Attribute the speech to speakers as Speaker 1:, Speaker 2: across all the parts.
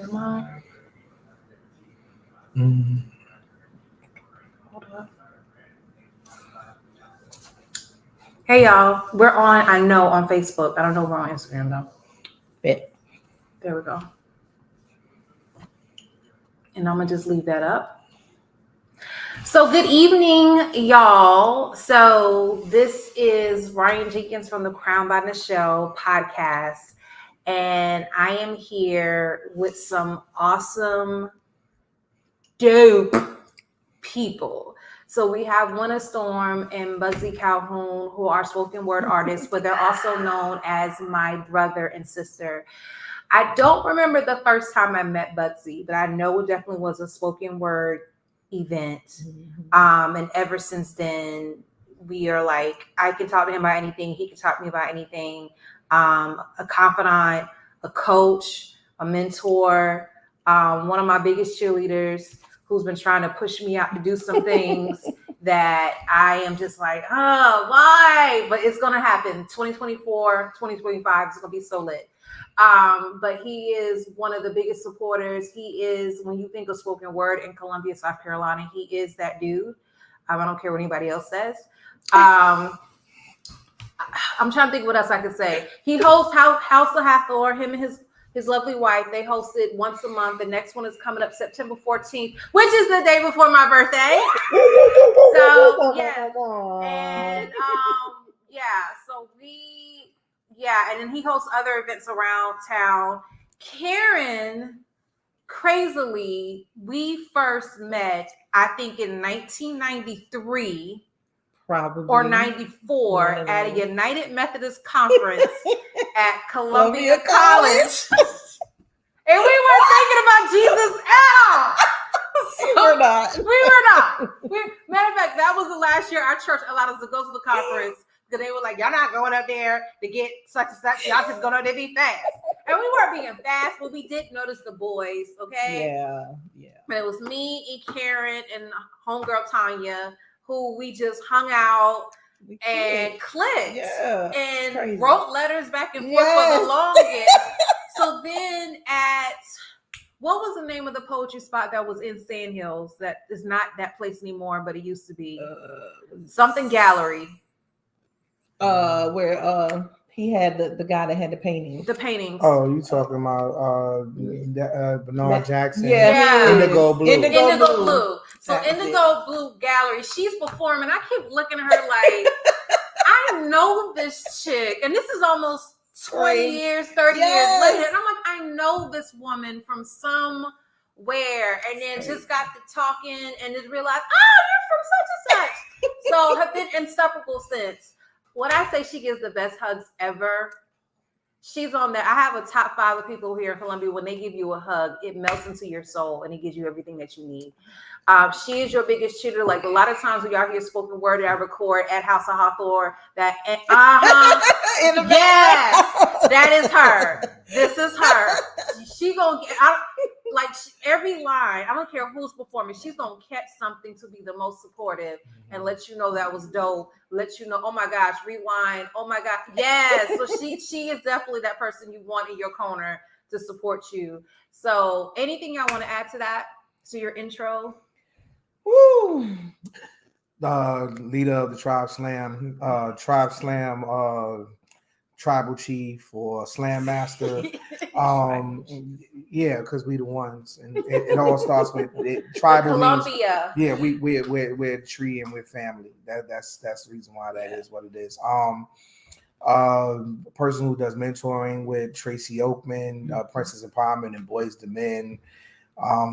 Speaker 1: Am I? Hold up. Hey y'all, we're on. I know on Facebook. I don't know if we're on Instagram though. There we go. And I'm gonna just leave that up. So good evening, y'all. So this is Ryan Jenkins from the Crowned by Nichele podcast. And I am here with some awesome, dope people. So we have Winter Storm and BUGSY Calhoun, who are spoken word artists, but they're also known as my brother and sister. I don't remember the first time I met BUGSY, but I know it definitely was a spoken word event. And ever since then, we are like, I can talk to him about anything. He can talk to me about anything. A confidant, a coach, a mentor, one of my biggest cheerleaders who's been trying to push me out to do some things that I am just like, oh, why? But it's going to happen. 2024, 2025, it's going to be so lit. But he is one of the biggest supporters. He is, when you think of spoken word in Columbia, South Carolina, he is that dude. I don't care what anybody else says. I'm trying to think what else I could say. He hosts House of Hathor. Him and his lovely wife, they host it once a month. The next one is coming up September 14th, which is the day before my birthday. So yeah, and and then he hosts other events around town. Karen, crazily, we first met, I think, in 1993.
Speaker 2: Probably.
Speaker 1: Or 94 at a United Methodist conference at Columbia College. And we weren't thinking about Jesus at all.
Speaker 2: We were not.
Speaker 1: Matter of fact, that was the last year our church allowed us to go to the conference because they were like, y'all not going up there to get such and such. Y'all just going up there to be fast. And we weren't being fast, but we did notice the boys, okay?
Speaker 2: Yeah.
Speaker 1: And it was me and Karen and homegirl Tanya, who we just hung out and clicked and wrote letters back and forth for the longest. So then what was the name of the poetry spot that was in Sand Hills that is not that place anymore, but it used to be? Something Gallery.
Speaker 2: Where he had the guy that had the paintings.
Speaker 1: The paintings.
Speaker 3: Oh, you talking about Bernard Jackson?
Speaker 1: Yeah.
Speaker 3: Indigo Blue.
Speaker 1: Indigo Blue. So Indigo Blue Gallery, she's performing. I keep looking at her like, I know this chick. And this is almost 20 years, 30 years later. And I'm like, I know this woman from somewhere. And then just got to talking and just realized, oh, you're from such and such. So have been inseparable since. When I say she gives the best hugs ever, she's on there. I have a top 5 of people here in Columbia. When they give you a hug, it melts into your soul and it gives you everything that you need. She is your biggest cheater. Like a lot of times when y'all hear spoken word that I record at House of Hathor, that yes, that is her. This is her. She gonna get every line. I don't care who's performing. She's gonna catch something to be the most supportive and let you know that was dope. Let you know, oh my gosh, rewind. Oh my God, yes. So she is definitely that person you want in your corner to support you. So anything y'all want to add to that? To your intro?
Speaker 3: Woo! Leader of the Tribe Slam, tribal chief or slam master. Because we the ones, and it all starts with tribal.
Speaker 1: Columbia.
Speaker 3: Yeah, we're a tree and we're family. That's the reason why that is what it is. A person who does mentoring with Tracy Oakman, Princess Empowerment, and Boys to Men.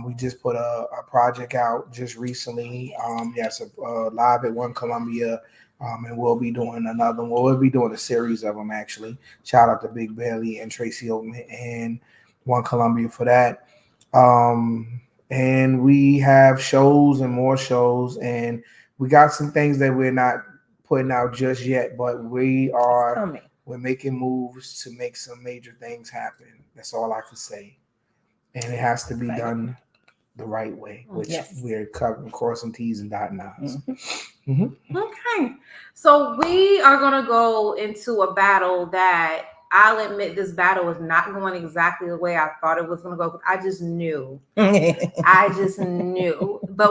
Speaker 3: We just put a project out just recently. Live at One Columbia. And we'll be doing another one. We'll be doing a series of them, actually. Shout out to Big Belly and Tracy Oakman and One Columbia for that. And we have shows and more shows. And we got some things that we're not putting out just yet, but we're making moves to make some major things happen. That's all I can say. And it has to be done the right way, which we're covering, crossing T's and dotting I's.
Speaker 1: Okay. So we are going to go into a battle that I'll admit this battle is not going exactly the way I thought it was going to go. I just knew. But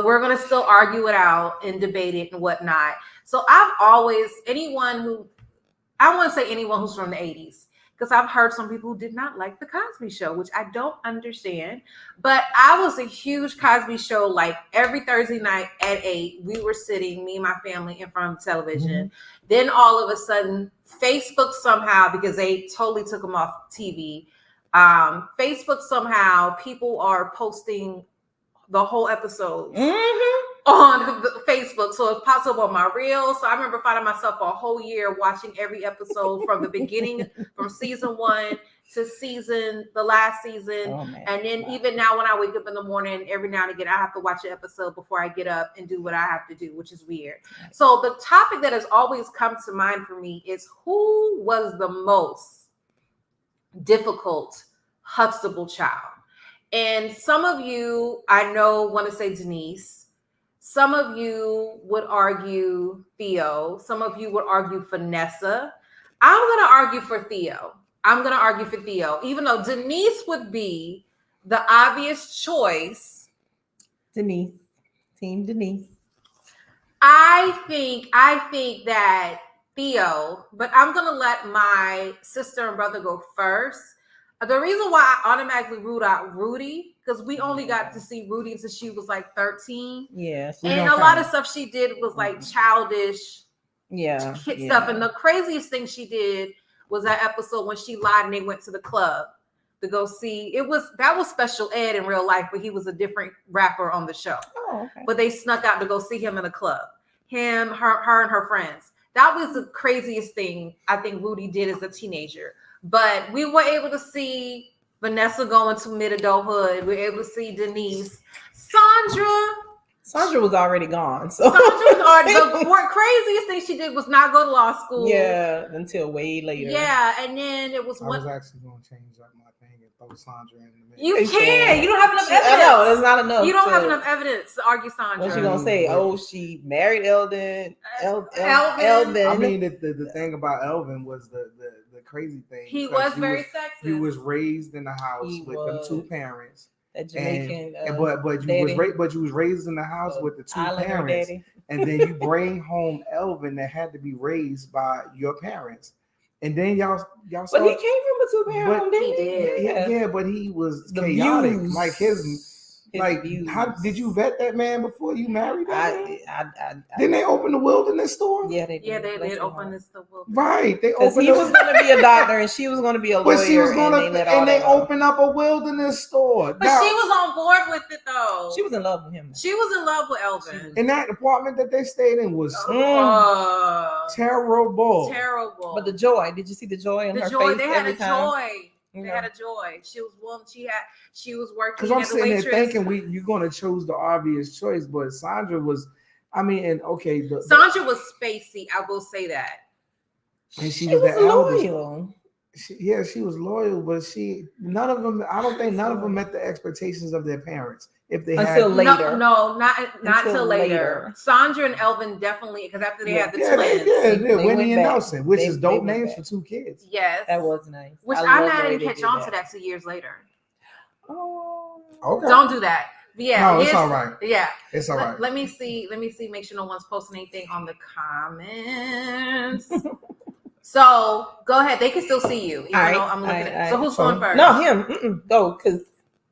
Speaker 1: we're going to still argue it out and debate it and whatnot. So I've always, I want to say anyone who's from the 80s, because I've heard some people who did not like the Cosby Show, which I don't understand. But I was a huge Cosby Show, like every Thursday night at 8, we were sitting, me and my family, in front of the television. Mm-hmm. Then all of a sudden, Facebook somehow, because they totally took them off TV, Facebook somehow, people are posting the whole episode. Mm-hmm. On the Facebook, so it pops up on my reels. So I remember finding myself for a whole year watching every episode from the beginning, from season 1 to the last season. And then even now when I wake up in the morning, every now and again, I have to watch an episode before I get up and do what I have to do, which is weird. So the topic that has always come to mind for me is, who was the most difficult Huxtable child? And some of you, I know, want to say Denise. Some of you would argue Theo. Some of you would argue Vanessa. I'm going to argue for Theo. Even though Denise would be the obvious choice.
Speaker 2: Denise. Team Denise.
Speaker 1: I think that Theo, but I'm going to let my sister and brother go first. The reason why I automatically ruled out Rudy, because we only got to see Rudy until she was like 13.
Speaker 2: Yeah.
Speaker 1: And a lot of stuff she did was like childish kid stuff. And the craziest thing she did was that episode when she lied and they went to the club to go see. That was Special Ed in real life, but he was a different rapper on the show.
Speaker 2: Oh, okay.
Speaker 1: But they snuck out to go see him in a club. Her and her friends. That was the craziest thing I think Rudy did as a teenager. But we were able to see Vanessa go into mid-adulthood. We were able to see Denise. Sandra
Speaker 2: was already gone. So
Speaker 1: Sandra was already, the craziest thing she did was not go to law school.
Speaker 2: Yeah, until way later.
Speaker 1: Yeah, and then it was
Speaker 3: I was actually going to change up my thing and throw Sandra in the mix.
Speaker 1: You can't. You don't have enough evidence.
Speaker 2: I know, there's not enough.
Speaker 1: You don't have enough evidence to argue Sandra.
Speaker 2: What's she going to say? Oh, she married Elvin.
Speaker 3: I mean, the thing about Elvin was the crazy thing.
Speaker 1: He was very sexist.
Speaker 3: He was raised in the house with them two parents.
Speaker 2: That Jamaican,
Speaker 3: but you was raised in the house with the two parents, and then you bring home Elvin that had to be raised by your parents, and then y'all.
Speaker 2: But he came from a two-parent home, didn't he?
Speaker 3: Yeah, but he was chaotic.
Speaker 2: Views.
Speaker 3: Like his views. How did you vet that man before you married him? Didn't they open the wilderness store?
Speaker 2: Yeah, they did.
Speaker 1: Yeah, they did open the wilderness.
Speaker 3: Right, they
Speaker 2: opened. He was going to be a doctor, and she was going to be a lawyer.
Speaker 3: But she was going to, and they opened up a wilderness store.
Speaker 1: But now, she was on board with it, though.
Speaker 2: She was in love with him.
Speaker 1: She was in love with Elvin.
Speaker 3: And that apartment that they stayed in was terrible.
Speaker 1: Terrible.
Speaker 2: But the joy, did you see the joy in her face?
Speaker 1: They had a joy. They had a joy. She was warm. She was working.
Speaker 3: Because I'm sitting there thinking you're going to choose the obvious choice, but Sandra was. I mean, and okay,
Speaker 1: Sandra was spacey. I will say that.
Speaker 3: And she was the
Speaker 2: loyal.
Speaker 3: She was loyal, but none of them. I don't think none of them met the expectations of their parents. If they
Speaker 2: until
Speaker 3: had,
Speaker 2: later,
Speaker 1: no, not till later. Sandra and Elvin definitely, because after they had the twins,
Speaker 3: Winnie and Nelson, which is dope names for two kids.
Speaker 1: Yes,
Speaker 2: that was nice.
Speaker 1: Which I didn't catch on to that 2 years later.
Speaker 2: Oh,
Speaker 3: okay.
Speaker 1: Don't do that. But yeah,
Speaker 3: no, it's all right.
Speaker 1: Yeah,
Speaker 3: it's all right.
Speaker 1: Let me see. Make sure no one's posting anything on the comments. So go ahead. They can still see you. Even though I'm looking at. So who's going first?
Speaker 2: No, him. Go, because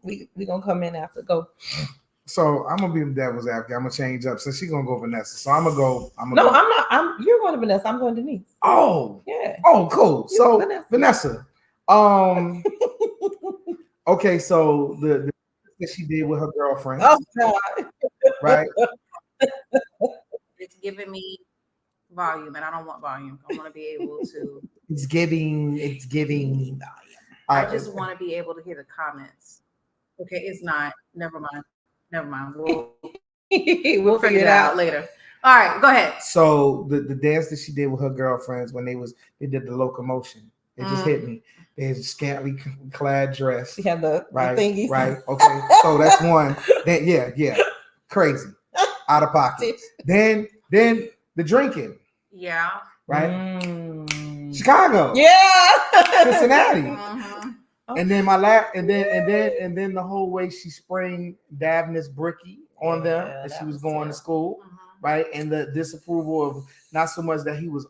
Speaker 2: we gonna come in after. Go.
Speaker 3: So I'm gonna be the devil's advocate. I'm gonna change up. So she's gonna go Vanessa. So I'm gonna go.
Speaker 2: I'm not. You're going to Vanessa. I'm going to Denise.
Speaker 3: Oh.
Speaker 2: Yeah.
Speaker 3: Oh, cool. So Vanessa. Okay. So the that she did with her girlfriend.
Speaker 2: Oh God.
Speaker 3: Right.
Speaker 1: It's giving me volume, and I don't want volume. I want to be able to.
Speaker 3: It's giving volume.
Speaker 1: I just want to be able to hear the comments. Okay, it's not. Never mind. We'll figure it out later. All right, go ahead.
Speaker 3: So the dance that she did with her girlfriends when they did the locomotion. It just hit me. They had a scantily clad dress.
Speaker 2: She had the thingies.
Speaker 3: Right. Okay. So that's one. Then yeah. Crazy. Out of pocket. Then the drinking.
Speaker 1: Yeah.
Speaker 3: Right. Chicago, Cincinnati.
Speaker 1: Mm-hmm.
Speaker 3: And then and then the whole way she spraying Davnis Bricky on them as she was going to school, right? And the disapproval of not so much that he was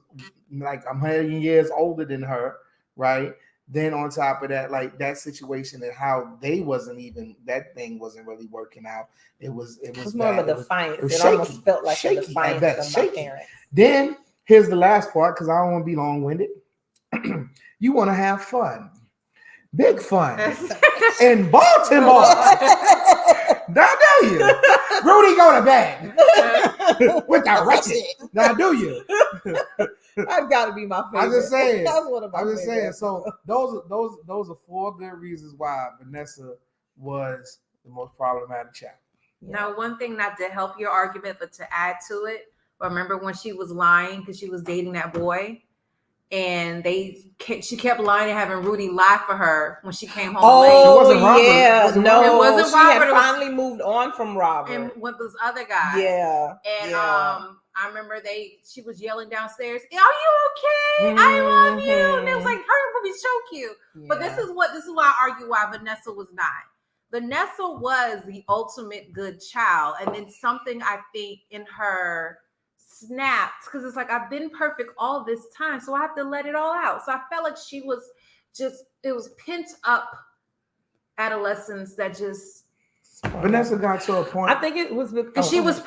Speaker 3: like a million years older than her, right? Then on top of that, like that situation and how they wasn't even that thing wasn't really working out. It was
Speaker 2: more of a defiance. It almost felt like a defiance of my parents.
Speaker 3: Then here's the last part because I don't want to be long-winded. You want to have fun. Big fun in Baltimore. Now do you? Rudy go to bed with the ratchet. Now do you?
Speaker 2: I've got to be my favorite.
Speaker 3: I'm just saying.
Speaker 2: That's one of my
Speaker 3: I'm just saying.
Speaker 2: favorites.
Speaker 3: So those are 4 good reasons why Vanessa was the most problematic child.
Speaker 1: Now, one thing not to help your argument, but to add to it, remember when she was lying because she was dating that boy? And she kept lying and having Rudy lie for her when she came home late.
Speaker 2: Oh,
Speaker 3: It wasn't Robert.
Speaker 2: yeah.
Speaker 1: It wasn't
Speaker 2: She
Speaker 1: Robert.
Speaker 2: had finally moved on from Robert.
Speaker 1: And with this other guy.
Speaker 2: Yeah.
Speaker 1: And I remember she was yelling downstairs, "Are you okay? I love you." And it was like, her movie's so cute. Yeah. But this is why I argue why Vanessa was not. Vanessa was the ultimate good child. And then something I think in her snapped because it's like, I've been perfect all this time, so I have to let it all out. So I felt like she was it was pent up adolescence that just
Speaker 3: Vanessa got to a point.
Speaker 2: I think it was
Speaker 1: because she had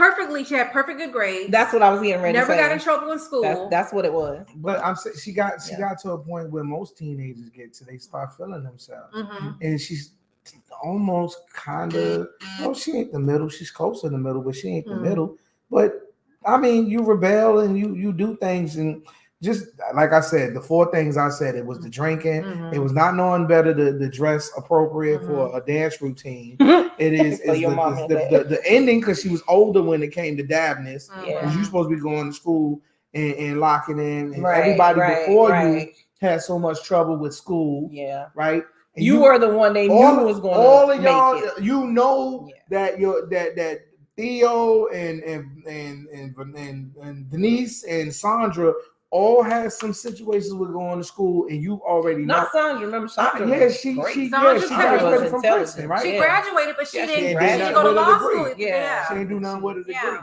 Speaker 1: perfect good grades.
Speaker 2: That's what I was getting ready
Speaker 1: Never
Speaker 2: to say.
Speaker 1: got in trouble in school.
Speaker 2: That's what it was.
Speaker 3: But I'm saying she got to a point where most teenagers get to, they start feeling themselves, and she's almost kind of, she ain't the middle. She's close to the middle, but she ain't the middle. But I mean, you rebel and you do things, and just like I said, the 4 things I said, it was the drinking, it was not knowing better to dress appropriate for a dance routine. It is the ending because she was older when it came to Davnis. Because you're supposed to be going to school and locking in, and everybody before you had so much trouble with school. Yeah, right. And
Speaker 2: you were the one they knew was going to
Speaker 3: all of y'all.
Speaker 2: Make it.
Speaker 3: You know that that Theo and Denise and Sandra all had some situations with going to school, and you already know.
Speaker 2: Not Sandra, remember Sandra?
Speaker 3: She
Speaker 1: graduated
Speaker 3: from Princeton, right?
Speaker 1: She graduated, but she didn't go to law school.
Speaker 3: Yeah, she didn't do nothing with a degree.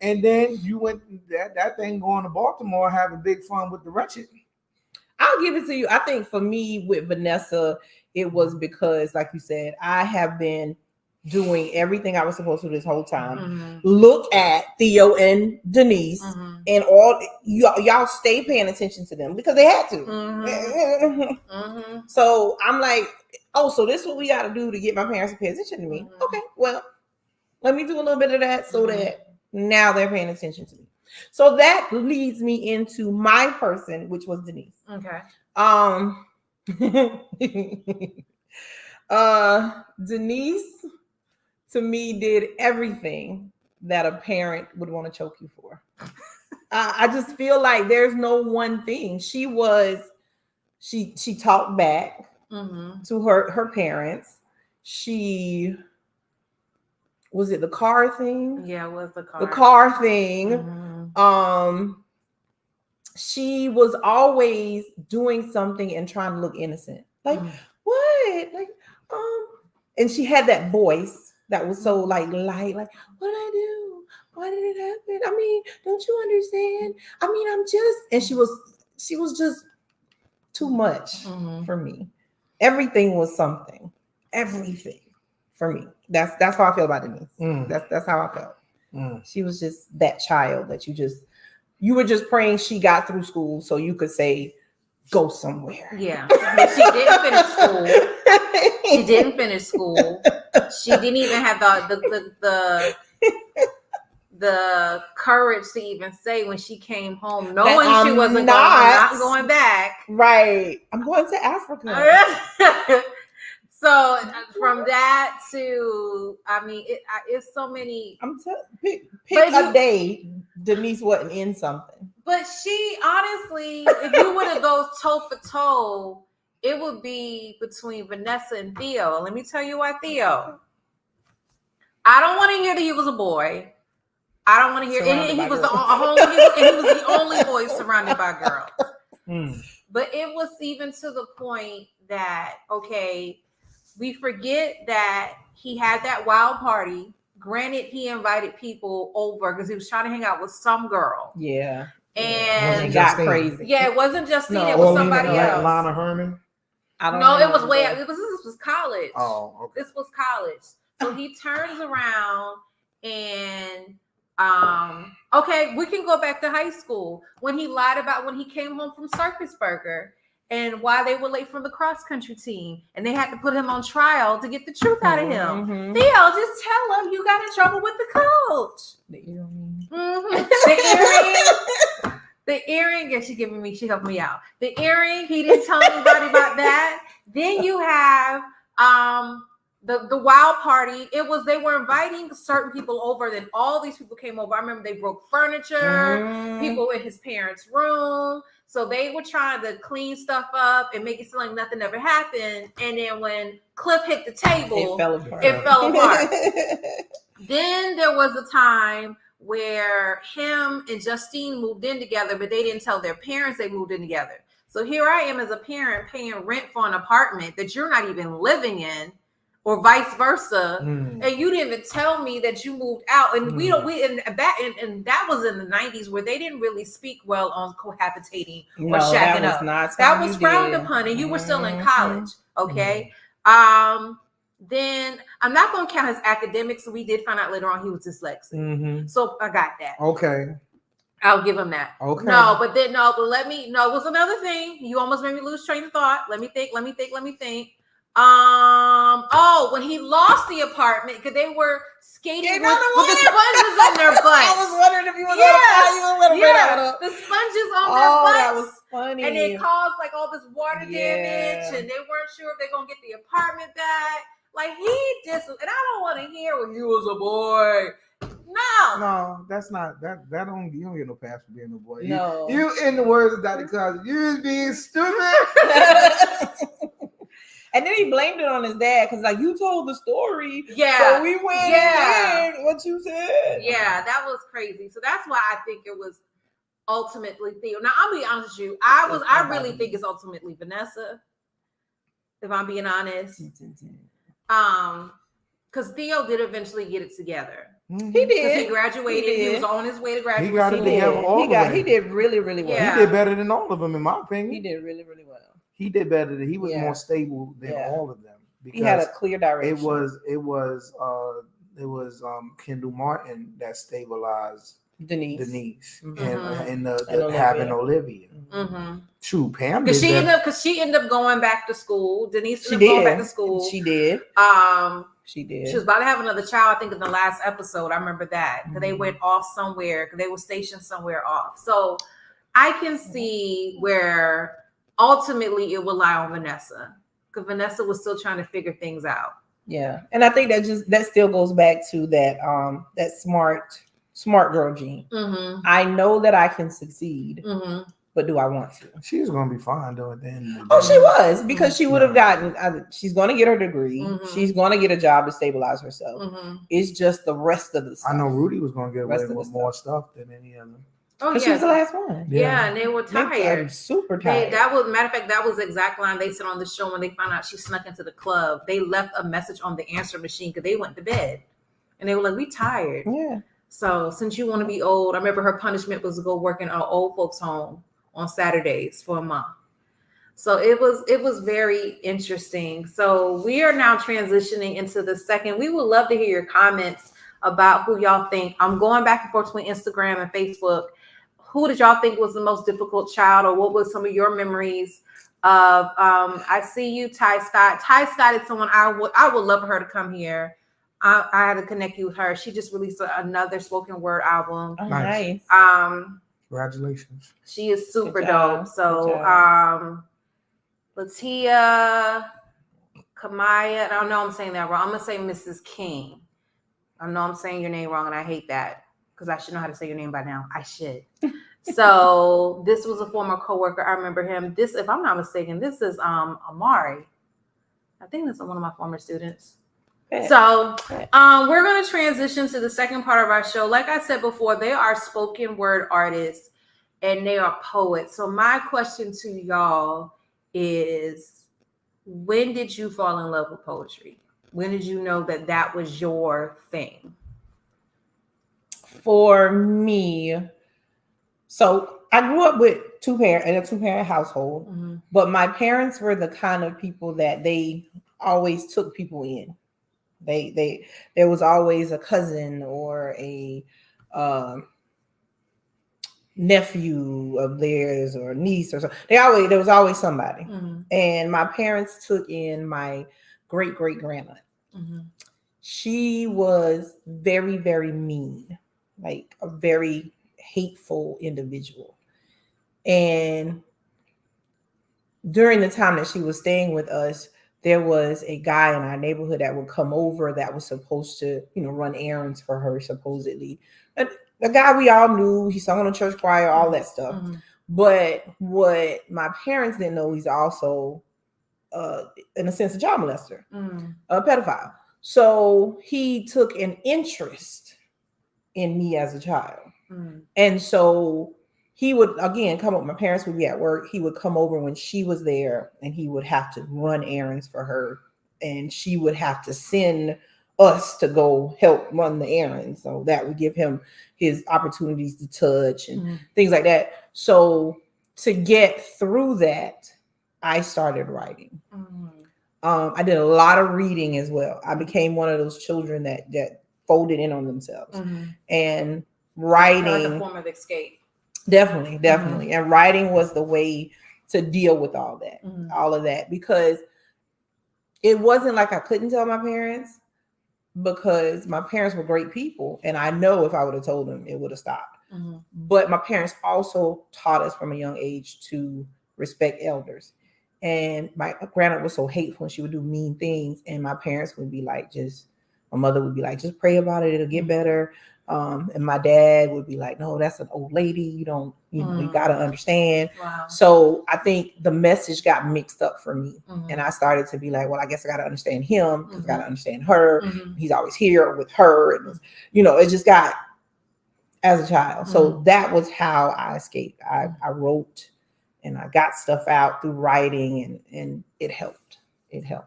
Speaker 3: And then you went that thing going to Baltimore, having big fun with the wretched.
Speaker 2: I'll give it to you. I think for me with Vanessa, it was because, like you said, I have been doing everything I was supposed to this whole time. Look at Theo and Denise and all y'all stay paying attention to them because they had to. So I'm like, so this is what we got to do to get my parents to pay attention to me. Okay, well, let me do a little bit of that so that now they're paying attention to me. So that leads me into my person, which was Denise.
Speaker 1: Okay.
Speaker 2: Denise to me did everything that a parent would want to choke you for. I just feel like there's no one thing. She talked back to her parents. Was it the car thing?
Speaker 1: Yeah, it was the car.
Speaker 2: The car thing. She was always doing something and trying to look innocent. Like, what? Like, and she had that voice that was so like light, like, what did I do? Why did it happen? I mean, don't you understand? I mean, I'm just, and she was just too much for me. Everything was something. Everything for me. That's how I feel about Denise. That's how I felt. She was just that child that you were just praying she got through school so you could say, go somewhere. Yeah.
Speaker 1: But she didn't finish school. She didn't finish school. She didn't even have the courage to even say when she came home, knowing she wasn't not going back.
Speaker 2: Right. I'm going to Africa.
Speaker 1: So from that to, I mean, it's so many.
Speaker 2: Pick a day Denise wasn't in something.
Speaker 1: But she honestly, if you were to go toe for toe, it would be between Vanessa and Theo. Let me tell you why, Theo. I don't want to hear that he was a boy. I don't want to hear. And he was the only boy surrounded by girls. But it was even to the point that, okay, we forget that he had that wild party. Granted, he invited people over because he was trying to hang out with some girl.
Speaker 2: Yeah.
Speaker 1: And
Speaker 2: it got
Speaker 3: Justine.
Speaker 2: crazy.
Speaker 1: yeah, it wasn't Justine,
Speaker 2: No.
Speaker 1: it was
Speaker 3: Or
Speaker 1: somebody else.
Speaker 3: Lana Herman.
Speaker 2: I don't
Speaker 1: No,
Speaker 2: know.
Speaker 1: it was way out. This was college.
Speaker 3: Oh, okay.
Speaker 1: This was college. So he turns around and okay, we can go back to high school when he lied about when he came home from Circus Burger and why they were late for the cross country team, and they had to put him on trial to get the truth out of him.
Speaker 2: Mhm.
Speaker 1: Theo, just tell him you got in trouble with the coach.
Speaker 2: The earring.
Speaker 1: The earring. Yeah, she helped me out. The earring, he didn't tell anybody about that. Then you have the wild party. They were inviting certain people over, then all these people came over. I remember they broke furniture, people in his parents' room. So they were trying to clean stuff up and make it seem like nothing ever happened. And then when Cliff hit the table, it fell apart. Then there was a time where him and Justine moved in together, but they didn't tell their parents they moved in together. So here I am as a parent paying rent for an apartment that you're not even living in, or vice versa, and you didn't even tell me that you moved out. And that was in the 90s where they didn't really speak well on cohabitating or shacking up. That was frowned upon, and you were still in college. Okay. Then I'm not going to count his academics. We did find out later on he was dyslexic. So I got that.
Speaker 3: Okay.
Speaker 1: I'll give him that.
Speaker 3: Okay.
Speaker 1: But it was another thing. You almost made me lose train of thought. Let me think. When he lost the apartment because they were skating with the sponges on their butts.
Speaker 2: I was wondering if you were going to
Speaker 1: the sponges on their butts.
Speaker 2: That was funny.
Speaker 1: And it caused like all this water damage, and they weren't sure if they're gonna get the apartment back. Like and I don't want to hear when you was a boy.
Speaker 3: No, that's not that. You don't get no pass for being a boy.
Speaker 2: No.
Speaker 3: You in the words of Dr. Cosby, you was being stupid.
Speaker 2: And then he blamed it on his dad because, like, you told the story.
Speaker 1: Yeah.
Speaker 2: So we went and did what you said.
Speaker 1: Yeah, that was crazy. So that's why I think it was ultimately Theo. Now, I'll be honest with you. I really think it's ultimately Vanessa, if I'm being honest. Because Theo did eventually get it together.
Speaker 2: He did.
Speaker 1: He graduated. He was on his way to graduate.
Speaker 3: He got it together.
Speaker 2: He did really, really well.
Speaker 1: Yeah.
Speaker 3: He did better than all of them, in my opinion.
Speaker 2: He did really, really well.
Speaker 3: He did better. He was more stable than all of them.
Speaker 2: He had a clear direction.
Speaker 3: It was Kendall Martin that stabilized Denise and having Olivia. True, Pam.
Speaker 1: Because she ended up going back to school. Denise ended up going back to school.
Speaker 2: She did. She did.
Speaker 1: She was about to have another child, I think, in the last episode. I remember that. Because they went off somewhere, because they were stationed somewhere off. So I can see where ultimately it would lie on Vanessa. Because Vanessa was still trying to figure things out.
Speaker 2: Yeah. And I think that still goes back to that smart girl gene. I know that I can succeed. But do I want to?
Speaker 3: She's going to be fine though at the end of the day.
Speaker 2: Oh, she was, because she would have gotten, she's going to get her degree. She's going to get a job to stabilize herself. It's just the rest of the stuff.
Speaker 3: I know Rudy was going to get away with more stuff than any of them.
Speaker 1: Oh, yeah.
Speaker 2: She was the last one.
Speaker 1: Yeah, and they were tired.
Speaker 2: I'm super tired.
Speaker 1: Matter of fact, that was the exact line they said on the show when they found out she snuck into the club. They left a message on the answer machine because they went to bed. And they were like, we tired.
Speaker 2: Yeah.
Speaker 1: So since you want to be old, I remember her punishment was to go work in our old folks' home on Saturdays for a month. So it was very interesting. So we are now transitioning into the second. We would love to hear your comments about who y'all think. I'm going back and forth between Instagram and Facebook. Who did y'all think was the most difficult child, or what was some of your memories of? I see you, Ty Scott. Ty Scott is someone I would love for her to come here. I had to connect you with her. She just released another spoken word album.
Speaker 2: Oh, nice.
Speaker 3: Congratulations.
Speaker 1: She is super dope. So Latia, Kamaya, I don't know I'm saying that wrong. I'm gonna say Mrs. King. I know I'm saying your name wrong, and I hate that because I should know how to say your name by now. I should. So this was a former coworker. I remember him. This, if I'm not mistaken, this is Amari. I think that's one of my former students. So we're going to transition to the second part of our show. Like I said before, they are spoken word artists. and they are poets. So my question to y'all is, when did you fall in love with poetry? When did you know that that was your thing?
Speaker 2: For me, so I grew up with a two-parent household, but my parents were the kind of people that they always took people in. There was always a cousin or a nephew of theirs or niece or something. There was always somebody. And my parents took in my great-great-grandma. She was very, very mean, like a very hateful individual. And during the time that she was staying with us, there was a guy in our neighborhood that would come over that was supposed to, run errands for her, supposedly. And the guy we all knew, he sung on the church choir, all that stuff. But what my parents didn't know, he's also, in a sense, a child molester, a pedophile. So he took an interest in me as a child. And so he would, again, come up. My parents would be at work. He would come over when she was there, and he would have to run errands for her. And she would have to send us to go help run the errands. So that would give him his opportunities to touch and things like that. So to get through that, I started writing. I did a lot of reading as well. I became one of those children that folded in on themselves. And writing,
Speaker 1: like a form of escape.
Speaker 2: Definitely. And writing was the way to deal with all of that, because it wasn't like I couldn't tell my parents, because my parents were great people. And I know if I would have told them, it would have stopped. But my parents also taught us from a young age to respect elders. And my grandma was so hateful, and she would do mean things. And my parents would be like, my mother would be like, just pray about it. It'll get better. And my dad would be like, no, that's an old lady. You don't, you got to understand.
Speaker 1: Wow.
Speaker 2: So I think the message got mixed up for me. And I started to be like, well, I guess I got to understand him, because I got to understand her. He's always here with her. And, it just got, as a child. So that was how I escaped. I wrote, and I got stuff out through writing, and it helped.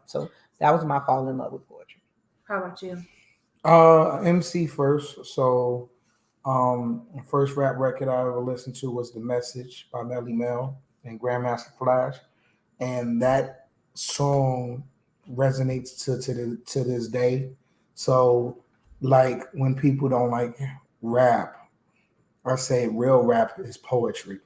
Speaker 2: So that was my fall in love with poetry.
Speaker 1: How about you?
Speaker 3: MC first. So the first rap record I ever listened to was The Message by Melly Mel and Grandmaster Flash. And that song resonates to this day. So like when people don't like rap, I say real rap is poetry.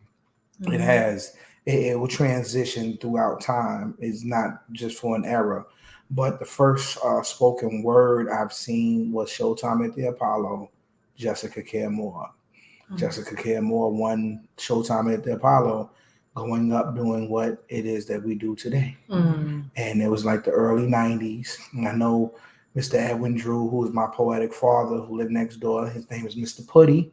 Speaker 3: It will transition throughout time. It's not just for an era. But the first spoken word I've seen was Showtime at the Apollo, Jessica Care Moore. Jessica Care Moore won Showtime at the Apollo, going up doing what it is that we do today. And it was like the early 90s. And I know Mr. Edwin Drew, who was my poetic father, who lived next door. His name is Mr. Putty.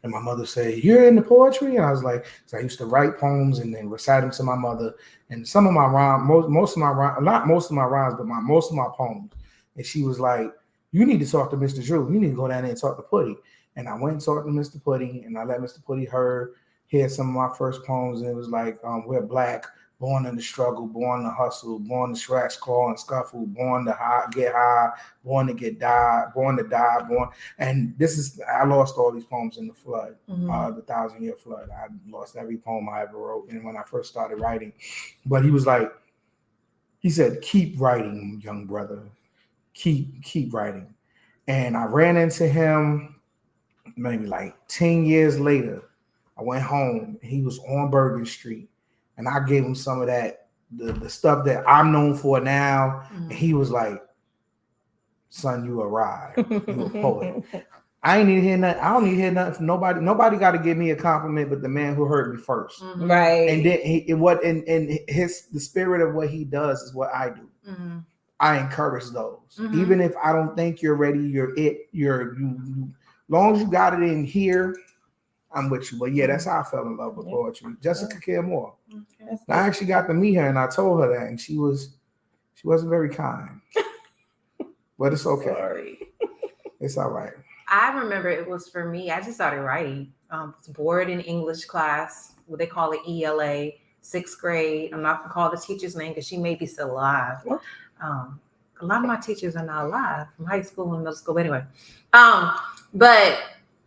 Speaker 3: And my mother said, "You're into poetry?" And I was like, so I used to write poems and then recite them to my mother. And some of my rhymes, most of my rhymes, not most of my rhymes, but most of my poems. And she was like, "You need to talk to Mr. Drew. You need to go down there and talk to Putty." And I went and talked to Mr. Putty, and I let Mr. Putty hear some of my first poems. And it was like, we're black, born in the struggle, born to hustle, born to scratch, claw, and scuffle, born to get high, born to get die, born to die, And I lost all these poems in the flood, the 1,000-year flood. I lost every poem I ever wrote, and when I first started writing. But he said, "Keep writing, young brother. Keep writing." And I ran into him maybe like 10 years later. I went home, and he was on Bergen Street. And I gave him some of that, the stuff that I'm known for now. And he was like, "Son, you arrived. You a poet." I ain't need to hear nothing. I don't need to hear nothing from nobody. Nobody got to give me a compliment but the man who heard me first.
Speaker 2: Right.
Speaker 3: And then the spirit of what he does is what I do. I encourage those. Even if I don't think you're ready, long as you got it in here, I'm with you. But yeah, that's how I fell in love with poetry. Jessica Care Moore. I actually got to meet her, and I told her that, and she wasn't very kind. But it's okay.
Speaker 2: Sorry.
Speaker 3: It's all right.
Speaker 1: I remember it was for me. I just started writing. Was bored in English class, what they call it ELA, 6th grade. I'm not gonna call the teacher's name because she may be still alive. A lot of my teachers are not alive from high school and middle school. Anyway, but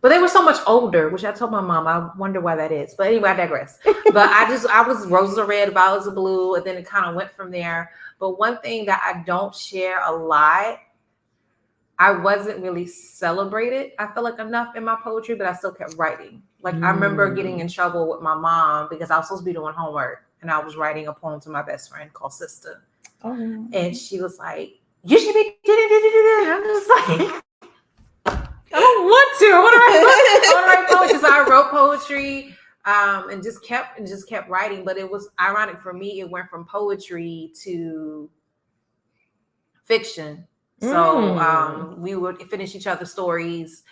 Speaker 1: they were so much older, which I told my mom. I wonder why that is. But anyway, I digress. But I was roses are red, violets are blue, and then it kind of went from there. But one thing that I don't share a lot, I wasn't really celebrated, I feel like, enough in my poetry, but I still kept writing. Like I remember getting in trouble with my mom because I was supposed to be doing homework and I was writing a poem to my best friend called Sister. Oh. And she was like, you should be and I'm just like, I don't want to. I want to write poetry. So I wrote poetry and just kept writing. But it was ironic for me. It went from poetry to fiction. So we would finish each other's stories,